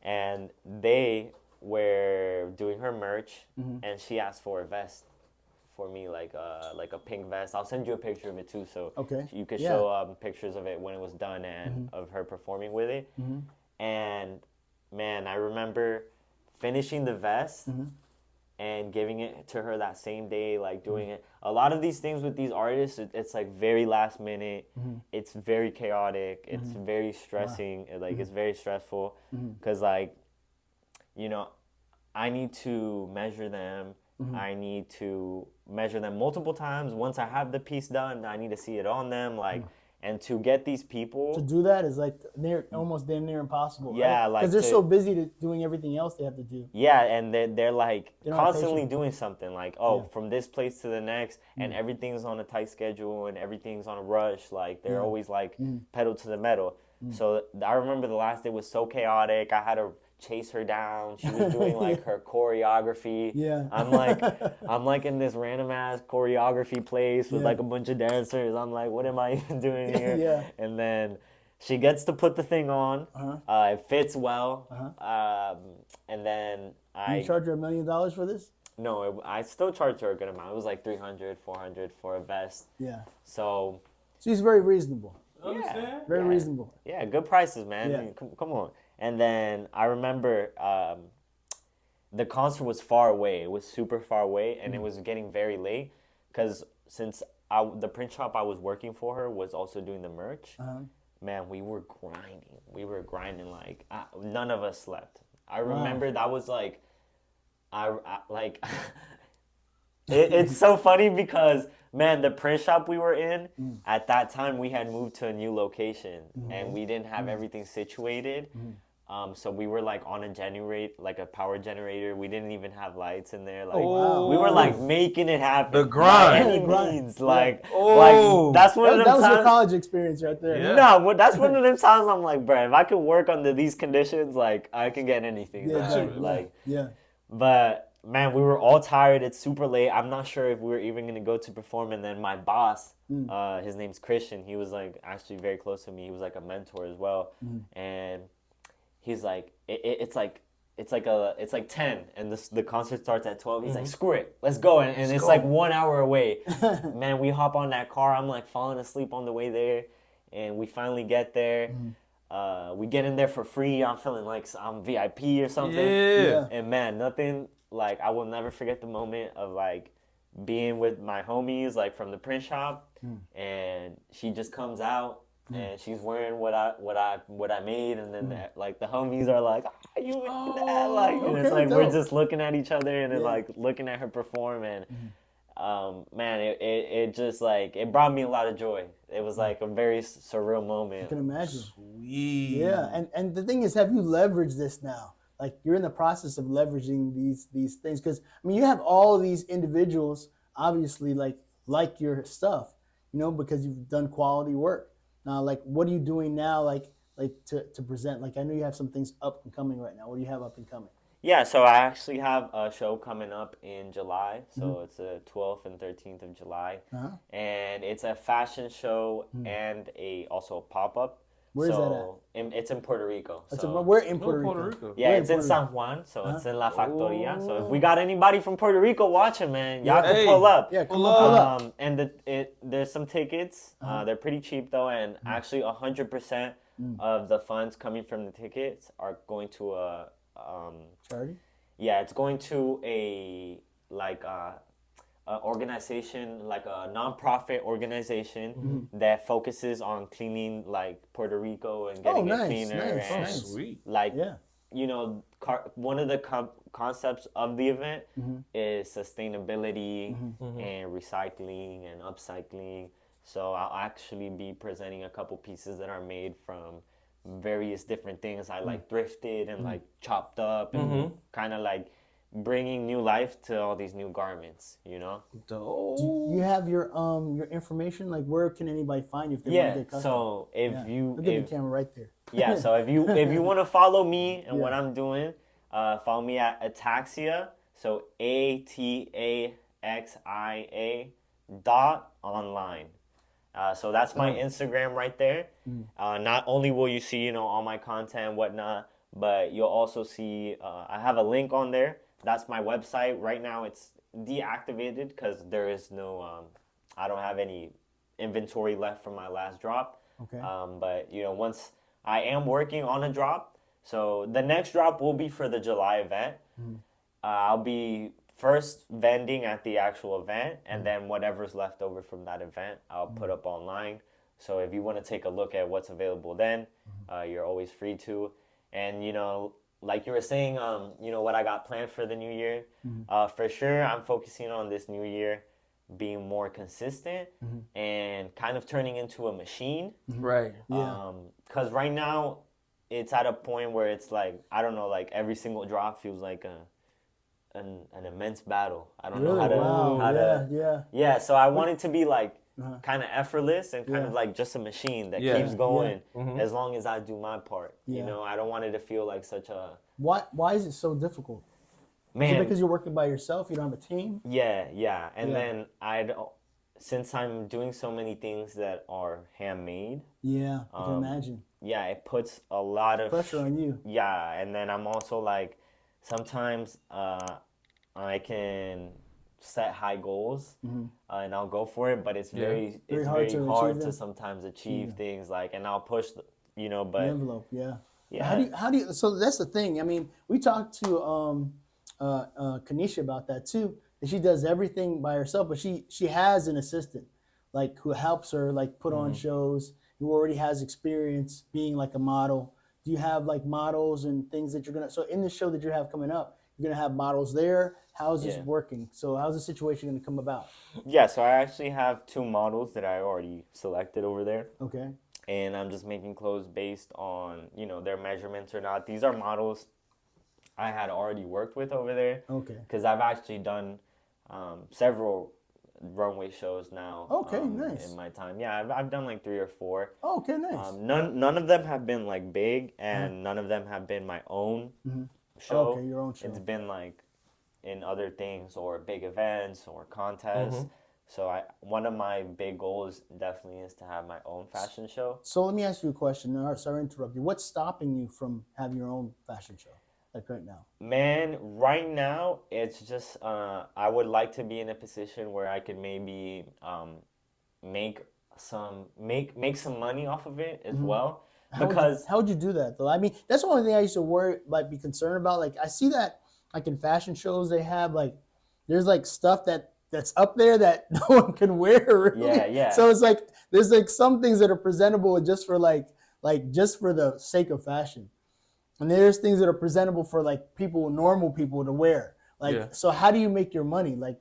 and they were doing her merch, and she asked for a vest for me, like a pink vest. I'll send you a picture of it too, so you could show pictures of it when it was done and of her performing with it. And man, I remember finishing the vest and giving it to her that same day, like doing it. A lot of these things with these artists, it's like very last minute. It's very chaotic. It's very stressing. Like it's very stressful because like, you know, I need to measure them. I need to measure them multiple times. Once I have the piece done, I need to see it on them. Like, and to get these people to do that is like almost damn near impossible. Yeah, right? like because they're so busy doing everything else they have to do. Yeah, and they're like They're constantly doing something. Like from this place to the next, and everything's on a tight schedule and everything's on a rush. Like they're always like pedal to the metal. So I remember the last day was so chaotic. I had to chase her down. She was doing like her choreography. Yeah. I'm like in this random ass choreography place with like a bunch of dancers. I'm like, what am I even doing here? Yeah. And then she gets to put the thing on. It fits well. And then You charge her $1 million for this? No, I still charge her a good amount. It was like $300, $400 for a vest. Yeah. So she's very reasonable. Understand? Very reasonable. Yeah, good prices, man. Yeah. I mean, come on. And then I remember the concert was far away. It was super far away, and it was getting very late because since the print shop I was working for her was also doing the merch, man, we were grinding. We were grinding like none of us slept. I remember that was like, I like. It's so funny because, man, the print shop we were in, at that time we had moved to a new location and we didn't have everything situated. So we were like on a power generator. We didn't even have lights in there. Like we were like making it happen. The grind. By any means. Like that's one of them That was times. your college experience right there. Yeah. No, that's one of them times I'm like, bro, if I could work under these conditions, like I can get anything. Yeah, done. exactly. Like, Yeah. but man, we were all tired. It's super late. I'm not sure if we were even gonna go to perform. And then my boss, his name's Christian. He was like actually very close to me. He was like a mentor as well. And he's like, it's like 10, and the concert starts at 12. He's like, screw it, let's go. And it's like 1 hour away. Man, we hop on that car. I'm like falling asleep on the way there, and we finally get there. We get in there for free. I'm feeling like I'm VIP or something. Yeah. And man, nothing. Like, I will never forget the moment of, like, being with my homies, like, from the print shop, and she just comes out, and she's wearing what I made, and then, like, the homies are like, are you in that? Like, and it's like, we're just looking at each other, and then, like, looking at her perform, and, man, it just, like, it brought me a lot of joy. It was, like, a very surreal moment. I can imagine. Sweet. Yeah, and the thing is, have you leveraged this now? Like, you're in the process of leveraging these things, because I mean, you have all of these individuals obviously like your stuff, you know, because you've done quality work. Now, like, what are you doing now, like to present? Like, I know you have some things up and coming right now. What do you have up and coming? Yeah, so I actually have a show coming up in July. So it's the 12th and 13th of July, and it's a fashion show and also a pop-up. Where's that at? It's in Puerto Rico. We're in Puerto Rico. Yeah, it's in San Juan, so it's in La Factoria. So if we got anybody from Puerto Rico watching, man, y'all can pull up. Yeah, pull up. And there's some tickets. They're pretty cheap though, and actually 100% of the funds coming from the tickets are going to a charity. Yeah, it's going to a organization, like a nonprofit organization that focuses on cleaning like Puerto Rico and getting it cleaner. Nice, and nice. Sweet. like one of the concepts of the event is sustainability and recycling and upcycling. So I'll actually be presenting a couple pieces that are made from various different things. I like thrifted and like chopped up and kind of like bringing new life to all these new garments, Dope. Do you have your information? Like, where can anybody find you if they want to get custom? So if you look at the camera right there. so if you want to follow me and what I'm doing, follow me at Ataxia. So ATAXIA .online. So that's my Instagram right there. Not only will you see all my content and whatnot, but you'll also see I have a link on there. That's my website. Right now it's deactivated because there is no I don't have any inventory left from my last drop. Okay. But once I am working on a drop, so the next drop will be for the July event. I'll be first vending at the actual event, and then whatever's left over from that event I'll put up online. So if you want to take a look at what's available then, you're always free to. And like you were saying, what I got planned for the new year, for sure I'm focusing on this new year being more consistent and kind of turning into a machine. Right. Yeah. Because right now it's at a point where it's like, I don't know, like every single drop feels like an immense battle. I don't know how to yeah. So I want it to be like kind of effortless and kind of like just a machine that keeps going as long as I do my part. I don't want it to feel like such a. Why is it so difficult? Man, is it because you're working by yourself? You don't have a team? Yeah. And then since I'm doing so many things that are handmade. Yeah, I can imagine. Yeah, it puts a lot of pressure on you. Yeah, and then I'm also like, sometimes I can set high goals and I'll go for it, but it's very hard to sometimes achieve things like, and I'll push but the envelope. Yeah. How do you? So that's the thing. I mean, we talked to Kanisha about that too. And she does everything by herself, but she has an assistant, like, who helps her like put on shows, who already has experience being like a model. Do you have like models and things that you're gonna? So in the show that you have coming up, you're gonna have models there. How's this working? So how's the situation gonna come about? Yeah, so I actually have 2 models that I already selected over there. Okay. And I'm just making clothes based on their measurements or not. These are models I had already worked with over there. Okay. Because I've actually done several runway shows now. Okay, nice. In my time, yeah, I've done like 3 or 4. Okay, nice. None of them have been like big, and none of them have been my own show. Okay, your own show. It's been like in other things or big events or contests. So one of my big goals definitely is to have my own fashion show. So let me ask you a question. Sorry to interrupt you. What's stopping you from having your own fashion show, like right now? Man, right now it's just I would like to be in a position where I could maybe make some money off of it as well. How would you do that though? I mean, that's the only thing I used to worry, like, be concerned about. Like, I see that like in fashion shows they have like there's like stuff that's up there that no one can wear. Really. Yeah. So it's like there's like some things that are presentable just for like just for the sake of fashion, and there's things that are presentable for like normal people to wear. Like, so how do you make your money? Like,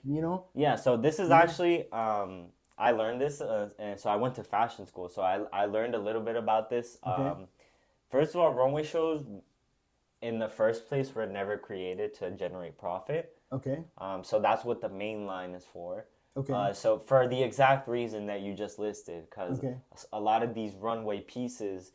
Yeah. So this is actually I learned this, and so I went to fashion school. So I learned a little bit about this. Okay. First of all, runway shows in the first place were never created to generate profit. Okay. So that's what the main line is for. Okay. So for the exact reason that you just listed, because a lot of these runway pieces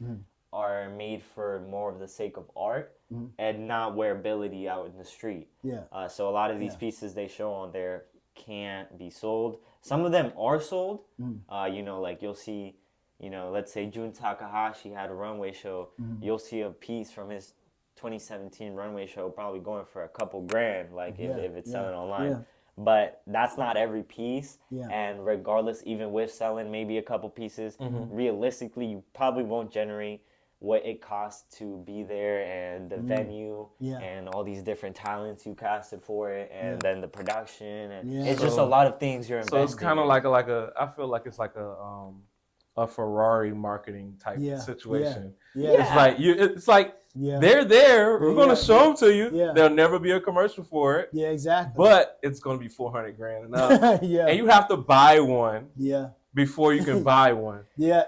are made for more of the sake of art and not wearability out in the street. Yeah. So a lot of these pieces they show on there can't be sold. Some of them are sold. Like you'll see, let's say Jun Takahashi had a runway show. You'll see a piece from his 2017 runway show probably going for a couple grand, like if it's selling online. But that's not every piece. And regardless, even with selling maybe a couple pieces, realistically, you probably won't generate what it costs to be there and the venue Yeah. and all these different talents you casted for it and then the production and Yeah. it's just a lot of things you're investing. So it's kind of like a I feel like it's like a Ferrari marketing type situation. Yeah. It's like it's like Yeah. they're there. We're gonna show them to you. Yeah. There'll never be a commercial for it. Yeah, exactly. But it's gonna be $400,000 and up. Yeah. And you have to buy one Yeah. before you can buy one. Yeah.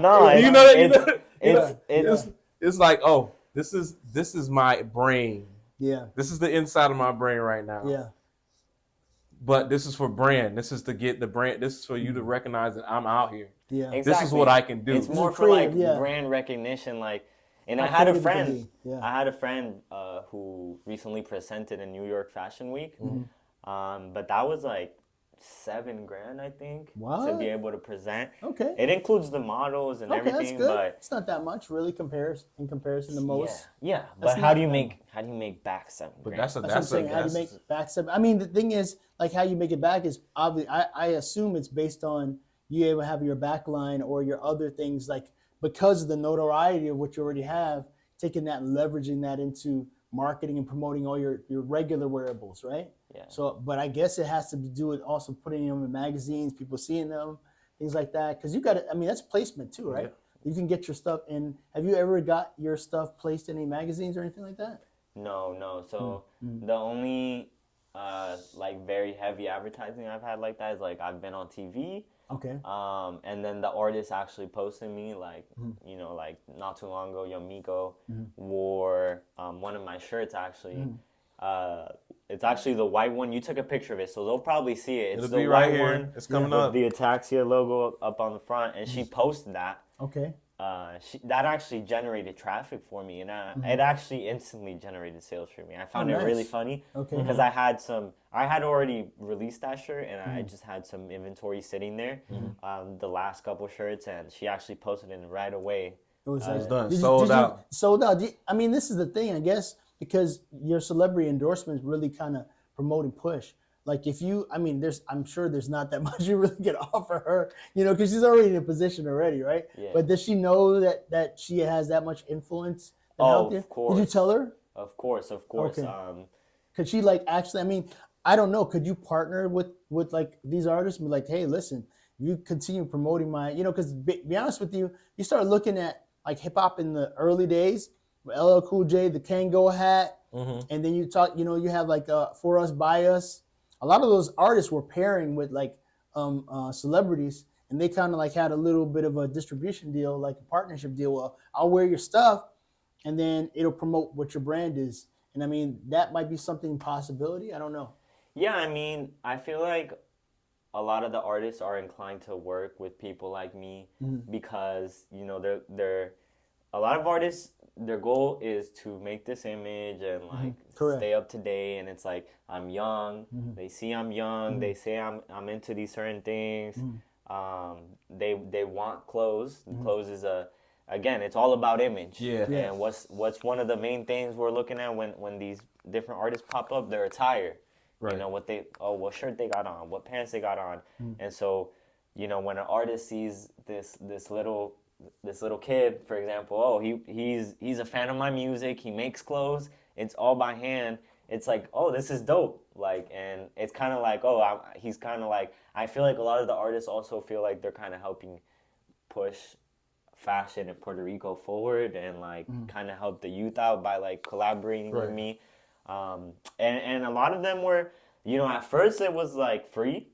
No, You know that it's it's like, oh, this is my brain. Yeah. This is the inside of my brain right now. Yeah. But this is for brand. This is to get the brand. This is for you to recognize that I'm out here. Yeah. exactly. This is what I can do. It's more It's for like creative, yeah. brand recognition, like. And How I had a creative it can friend. be, yeah. I had a friend who recently presented in New York Fashion Week, but that was like $7,000, I think, to What? be able to present. Okay. It includes the models and Okay, that's everything, good. but It's not that much, really, in comparison to most. yeah. That's But how not do you bad. make back $7,000? But That's what I'm saying. How do you make back seven? I mean, the thing is, like, how you make it back is obvious. I assume it's based on you able to have your back line or your other things, like because of the notoriety of what you already have, taking that and leveraging that into marketing and promoting all your regular wearables, right? Yeah. So, but I guess it has to do with also putting them in magazines, people seeing them, things like that. Because you got to, I mean, that's placement too, right? Yeah. You can get your stuff in. Have you ever got your stuff placed in any magazines or anything like that? No. So the only like very heavy advertising I've had like that is like I've been on TV. Okay. And then the artist actually posted me like you know, like not too long ago, Miko wore one of my shirts actually. It's actually the white one. You took a picture of it, so they'll probably see it. It's It'll the be white right here. one. It's coming with up. the Ataxia logo up on the front, and she posted that. Okay. That actually generated traffic for me, and it actually instantly generated sales for me. I found it nice. really funny because I had already released that shirt, and I just had some inventory sitting there, the last couple shirts, and she actually posted it right away. It was done. Did Sold you- out. Sold out. I mean, this is the thing, I guess, because your celebrity endorsements really kind of promote and push. Like if you, I mean, I'm sure there's not that much you really can offer her, you know, because she's already in a position already, right? Yeah. But does she know that she has that much influence? Of course. Did you tell her? Of course. Okay. Could she like actually? I mean, I don't know. Could you partner with like these artists and be like, hey, listen, you continue promoting my, you know, because be honest with you, you start looking at like hip hop in the early days, LL Cool J, the Kango hat, and then you talk, you know, you have like For Us By Us. A lot of those artists were pairing with like celebrities, and they kind of like had a little bit of a distribution deal, like a partnership deal. Well, I'll wear your stuff, and then it'll promote what your brand is. And I mean, that might be something possibility. I don't know. Yeah, I mean, I feel like a lot of the artists are inclined to work with people like me because, you know, they're a lot of artists, their goal is to make this image and like stay up to date. And it's like, I'm young. They see I'm young. They say I'm into these certain things. They want clothes. Clothes is again, it's all about image. Yeah. And what's one of the main things we're looking at when these different artists pop up? Their attire. Right. You know, what shirt they got on, what pants they got on. And so, you know, when an artist sees this little kid, for example, oh, he's a fan of my music, he makes clothes, it's all by hand. It's like, oh, this is dope. Like, and it's kind of like, oh, he's kind of like, I feel like a lot of the artists also feel like they're kind of helping push fashion in Puerto Rico forward and like kind of help the youth out by like collaborating with me. And a lot of them were, you know, at first it was like free.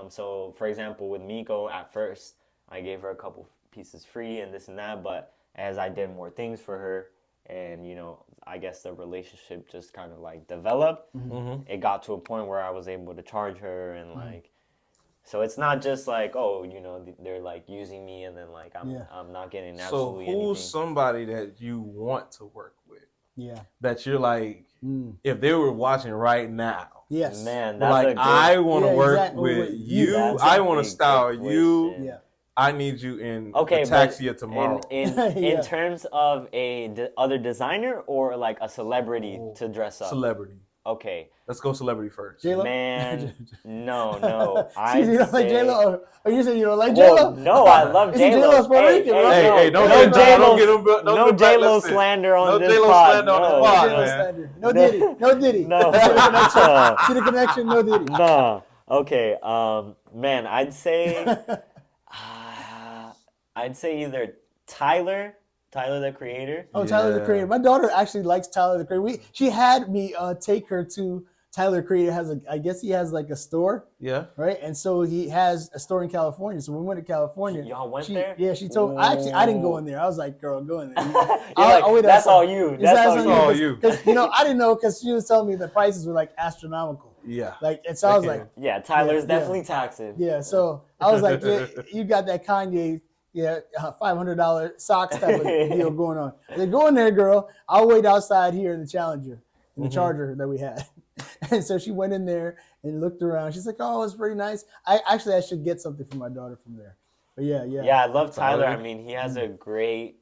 So for example, with Miko, at first I gave her a couple pieces free and this and that, but as I did more things for her and, you know, I guess the relationship just kind of like developed, it got to a point where I was able to charge her and like, so it's not just like, oh, you know, they're like using me and then like I'm not getting absolutely anything. So who's somebody that you want to work with? Yeah. That you're like, if they were watching right now, Yes. Man, that's like, I want to work exactly. with you. That's I a want to big style question. you. Yeah. I need you in Okay, a taxi tomorrow. In terms of other designer or like a celebrity to dress up? Celebrity. Okay. Let's go celebrity first. J-Lo? Man, no. See, you don't like say... J-Lo? Or you saying you don't like J-Lo? No, I love Isn't J-Lo. J-Lo's Puerto Rican, bro? Hey, don't no get J-Lo. No J-Lo slander on this J-Lo pod. slander on the No. pod, J-Lo man. slander. No Diddy. No Diddy. No. See the connection? No Diddy. Nah. Okay. Man, I'd say either Tyler the Creator. Oh, Tyler the Creator. My daughter actually likes Tyler the Creator. She had me take her to Tyler the Creator. I guess he has like a store. Yeah. Right, and so he has a store in California. So when we went to California, Y'all went there? Yeah, she told. I didn't go in there. I was like, "Girl, go in there." That's all you. That's all you. Because I didn't know because she was telling me the prices were like astronomical. Yeah. Like, and so I was like, yeah, Tyler's definitely taxing. Yeah, so I was like, yeah, you got that Kanye, $500 socks type of deal going on. I said, go in there, girl. I'll wait outside here in the Challenger, in the Charger that we had. And so she went in there and looked around. She's like, oh, it's pretty nice. I should get something for my daughter from there. But yeah. Yeah, I love Tyler. I mean, he has a great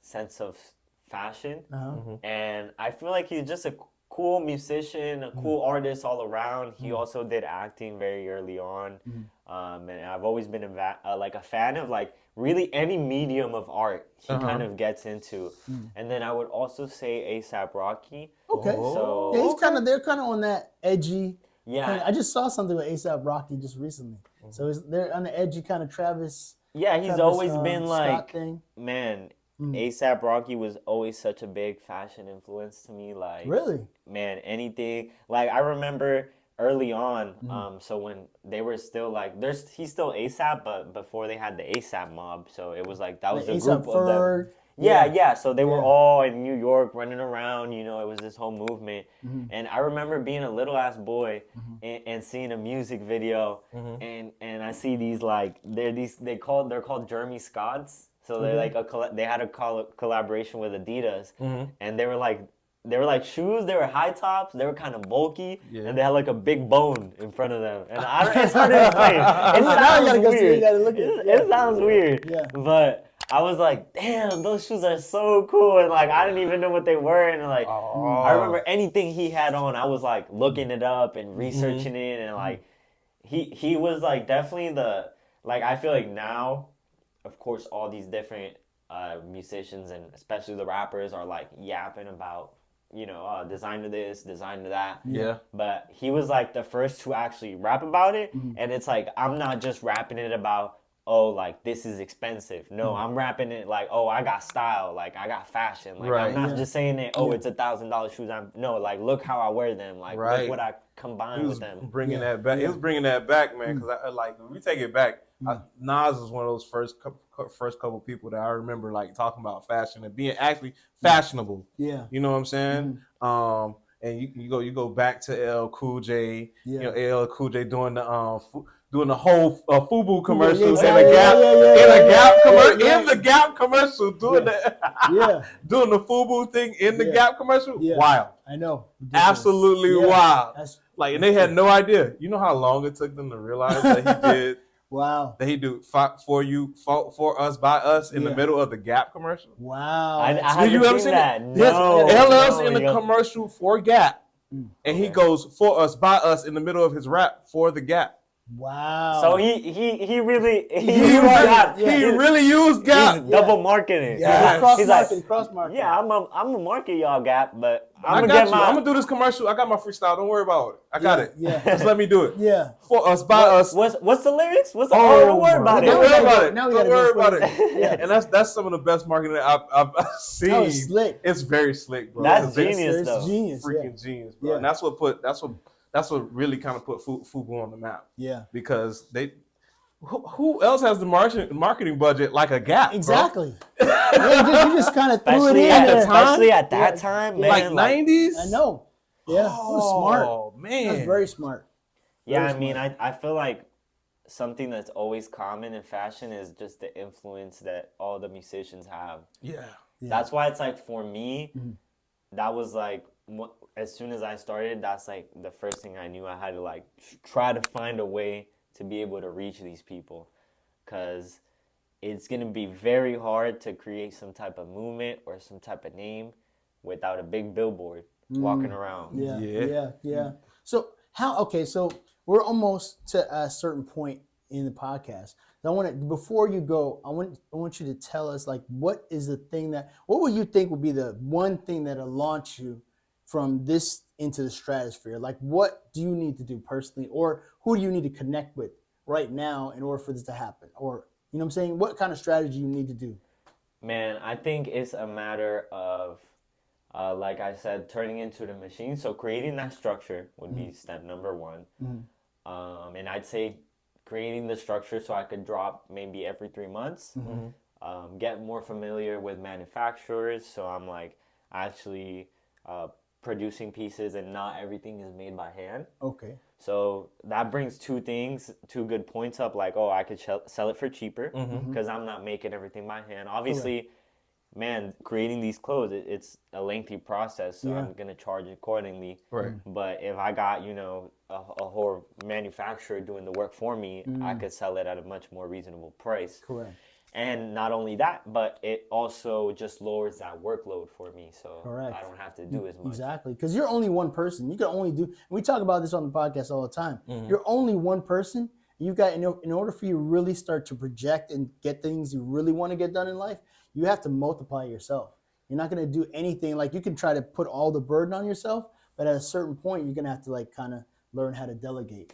sense of fashion. And I feel like he's just a cool musician, a cool artist all around. He also did acting very early on. And I've always been a fan of like really any medium of art he kind of gets into. And then I would also say A$AP Rocky. Okay. So yeah, they're kind of on that edgy. Yeah. I just saw something with A$AP Rocky just recently. So they're on the edgy kind of Travis. Yeah, he's always been like, thing. Man, A$AP Rocky was always such a big fashion influence to me. Like, really? Man, anything. Like, I remember early on, so when they were still like, he's still A$AP, but before they had the A$AP mob, so it was like, that was the group of them. Yeah. So they were all in New York running around, it was this whole movement. And I remember being a little ass boy and seeing a music video and I see these like, they're called Jeremy Scotts. So they're like they had a collaboration with Adidas and they were like shoes. They were high tops. They were kind of bulky, and they had like a big bone in front of them. And it's hard to explain. It sounds weird. Yeah. But I was like, damn, those shoes are so cool. And like, I didn't even know what they were. And like, I remember anything he had on, I was like looking it up and researching it. And like, he was like definitely I feel like now, of course, all these different musicians and especially the rappers are like yapping about, design to this, design to that. Yeah. But he was like the first to actually rap about it. And it's like, I'm not just rapping it about, oh, like, this is expensive. No, I'm rapping it like, oh, I got style. Like, I got fashion. Like, I'm not just saying it, it's $1,000 shoes. No, like, look how I wear them. Like, look what I combine with them. Bringing that back. It was bringing that back, man, because when we take it back, Nas was one of those first couple people that I remember, like, talking about fashion and being actually fashionable. Yeah. You know what I'm saying? And you go back to LL Cool J. LL Cool J doing the whole FUBU commercial in the Gap commercial, doing doing the FUBU thing in the Gap commercial. Wild. I know. Absolutely wild. And they had no idea. You know how long it took them to realize that he did. Wow. That he do for us by us in the middle of the Gap commercial. Wow. Did you ever see that? No. LL's in the commercial for Gap, and he goes for us by us in the middle of his rap for the Gap. Wow. So he really really used Gap. He's double marketing. Yeah. He's like cross market. Yeah, I'm gonna market y'all Gap, but I'm gonna do this commercial. I got my freestyle. Don't worry about it. I got it. Yeah. Just let me do it. Yeah. For us by us. What's the lyrics? Don't worry about it. Don't worry about it. Don't worry about it. And that's some of the best marketing I've seen. That was slick. It's very slick, bro. That's genius, though. It's genius. Freaking genius, bro. And that's what really kind of put FUBU on the map. Yeah. Because who else has the marketing budget like a Gap? Exactly. You just kind of threw it in there. Especially at that time, man. Like 90s? I know. Yeah. It was smart. Oh, man. That was very smart. Yeah, I mean, I feel like something that's always common in fashion is just the influence that all the musicians have. Yeah. That's why it's like, for me, that was like, as soon as I started, that's like the first thing I knew. I had to like try to find a way to be able to reach these people, because it's going to be very hard to create some type of movement or some type of name without a big billboard. walking around. Yeah. So so we're almost to a certain point in the podcast. Before you go, I want you to tell us, like, what would you think would be the one thing that'll launch you from this into the stratosphere? Like, what do you need to do personally, or who do you need to connect with right now in order for this to happen? Or, you know what I'm saying? What kind of strategy you need to do? Man, I think it's a matter of, like I said, turning into the machine. So creating that structure would be step number one. And I'd say creating the structure so I could drop maybe every 3 months. Get more familiar with manufacturers. So I'm like actually producing pieces and not everything is made by hand. Okay. So that brings two good points up. Like, I could sell it for cheaper because I'm not making everything by hand. Obviously, man, creating these clothes, it's a lengthy process, so I'm going to charge accordingly. Right. But if I got, a whole manufacturer doing the work for me, I could sell it at a much more reasonable price. Correct. And not only that, but it also just lowers that workload for me, so Correct. I don't have to do as much. Exactly, because you're only one person. You can only do. And we talk about this on the podcast all the time. You're only one person. You got in order for you to really start to project and get things you really want to get done in life, you have to multiply yourself. You're not going to do anything. Like, you can try to put all the burden on yourself, but at a certain point, you're going to have to, like, kind of learn how to delegate.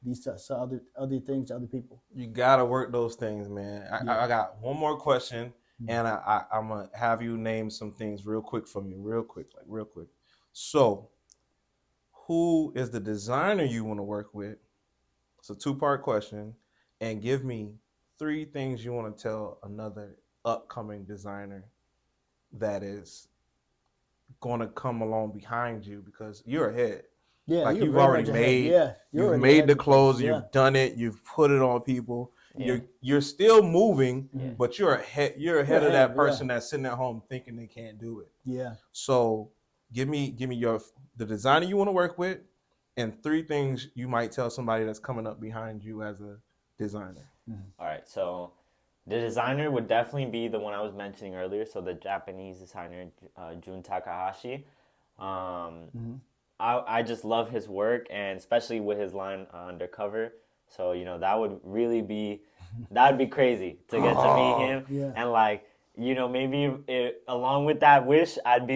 These other things to other people. You gotta work those things, man. I got one more question, and I'm gonna have you name some things real quick for me, real quick. So, who is the designer you want to work with? It's a 2-part question, and give me 3 things you want to tell another upcoming designer that is going to come along behind you, because you're ahead. Yeah, like you've already made. You've made the clothes. You've done it. You've put it on people. You're still moving, but you're ahead. You're ahead of that person that's sitting at home thinking they can't do it. Yeah. So give me the designer you want to work with, and 3 things you might tell somebody that's coming up behind you as a designer. All right. So the designer would definitely be the one I was mentioning earlier. So the Japanese designer, Jun Takahashi. I just love his work, and especially with his line Undercover. So, that would really be, that'd be crazy to get to meet him. Yeah. And like, maybe along with that wish, I'd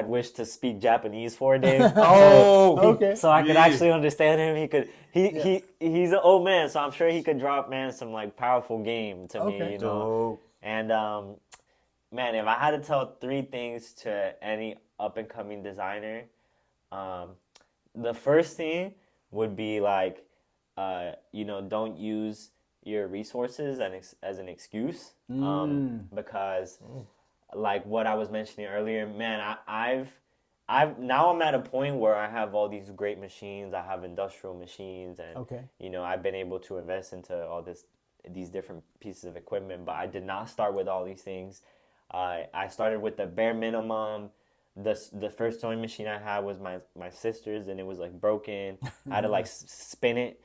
wish to speak Japanese for a day. Okay. So I could actually understand him. He's an old man, so I'm sure he could drop, man, some like powerful game to me, Dope. And man, if I had to tell 3 things to any up and coming designer, the first thing would be like, don't use your resources as an excuse, because like what I was mentioning earlier, man, now I'm at a point where I have all these great machines. I have industrial machines, and I've been able to invest into all these different pieces of equipment, but I did not start with all these things. I started with the bare minimum. The first sewing machine I had was my sister's, and it was like broken. I had to like spin it.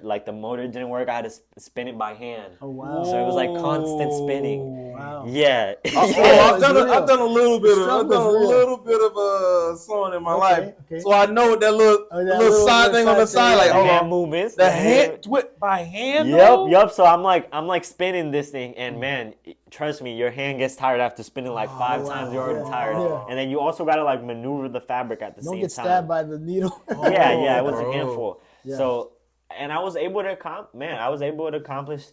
Like the motor didn't work. I had to spin it by hand. Oh wow! So it was like constant spinning. Wow. Yeah. I've done a little bit of sewing in my life, so I know what that little side thing on the side, like hand movements. The hand by hand. Yep. So I'm like spinning this thing, and man, trust me, your hand gets tired after spinning like 5 times. You're already tired, and then you also gotta like maneuver the fabric at the same time. Don't get stabbed by the needle. Yeah, it was a handful. Yeah. So, and I was able to accomplish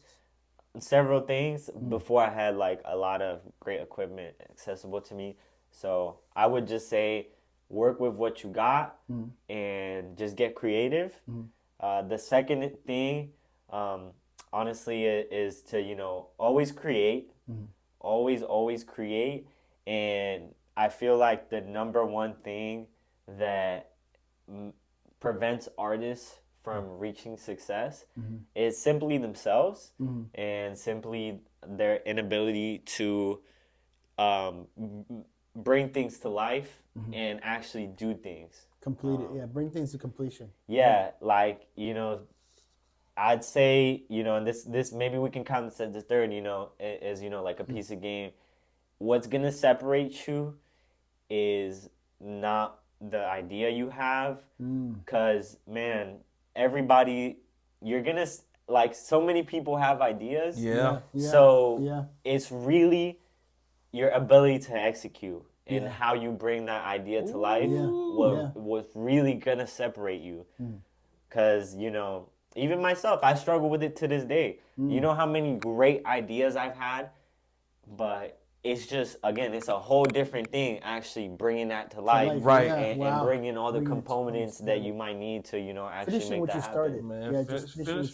several things before I had like a lot of great equipment accessible to me. So I would just say, work with what you got and just get creative. The second thing, honestly, is to always create, always create. And I feel like the number one thing that prevents artists from reaching success is simply themselves and simply their inability to bring things to life and actually do things. Complete it, bring things to completion. Like, I'd say, and this maybe we can count this as the third, is, like a piece of game. What's going to separate you is not the idea you have, because man, everybody, you're gonna like, so many people have ideas. So it's really your ability to execute and how you bring that idea to life was really gonna separate you. Because, you know, even myself, I struggle with it to this day. You know how many great ideas I've had, but it's just, again, it's a whole different thing actually bringing that to life, right? And bringing all the components that you might need to, you know, actually finishing make what that you happen. started. Man, Yeah,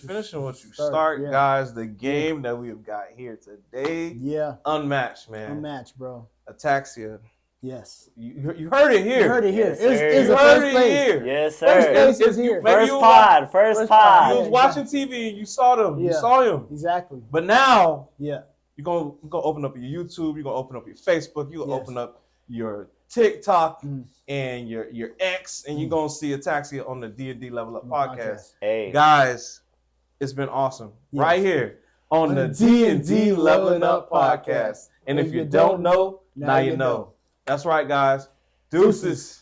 finishing what you start, guys. The game that we have got here today, unmatched, man. Unmatched, bro. Ataxia. Yes. You heard it here. You heard it here. Yes, sir. It's You the heard first it place. here. Yes, sir. First place is here. First pod. You was watching TV and you saw them. You saw him. Exactly. But now, Yeah. you're gonna open up your YouTube. You're gonna open up your Facebook. You're gonna open up your TikTok and your X, and you're gonna see Ataxia on the D&D Level Up podcast. Hey, guys, it's been awesome. Right here on the D&D Leveling Up podcast. And if you don't know, now you know. That's right, guys. Deuces.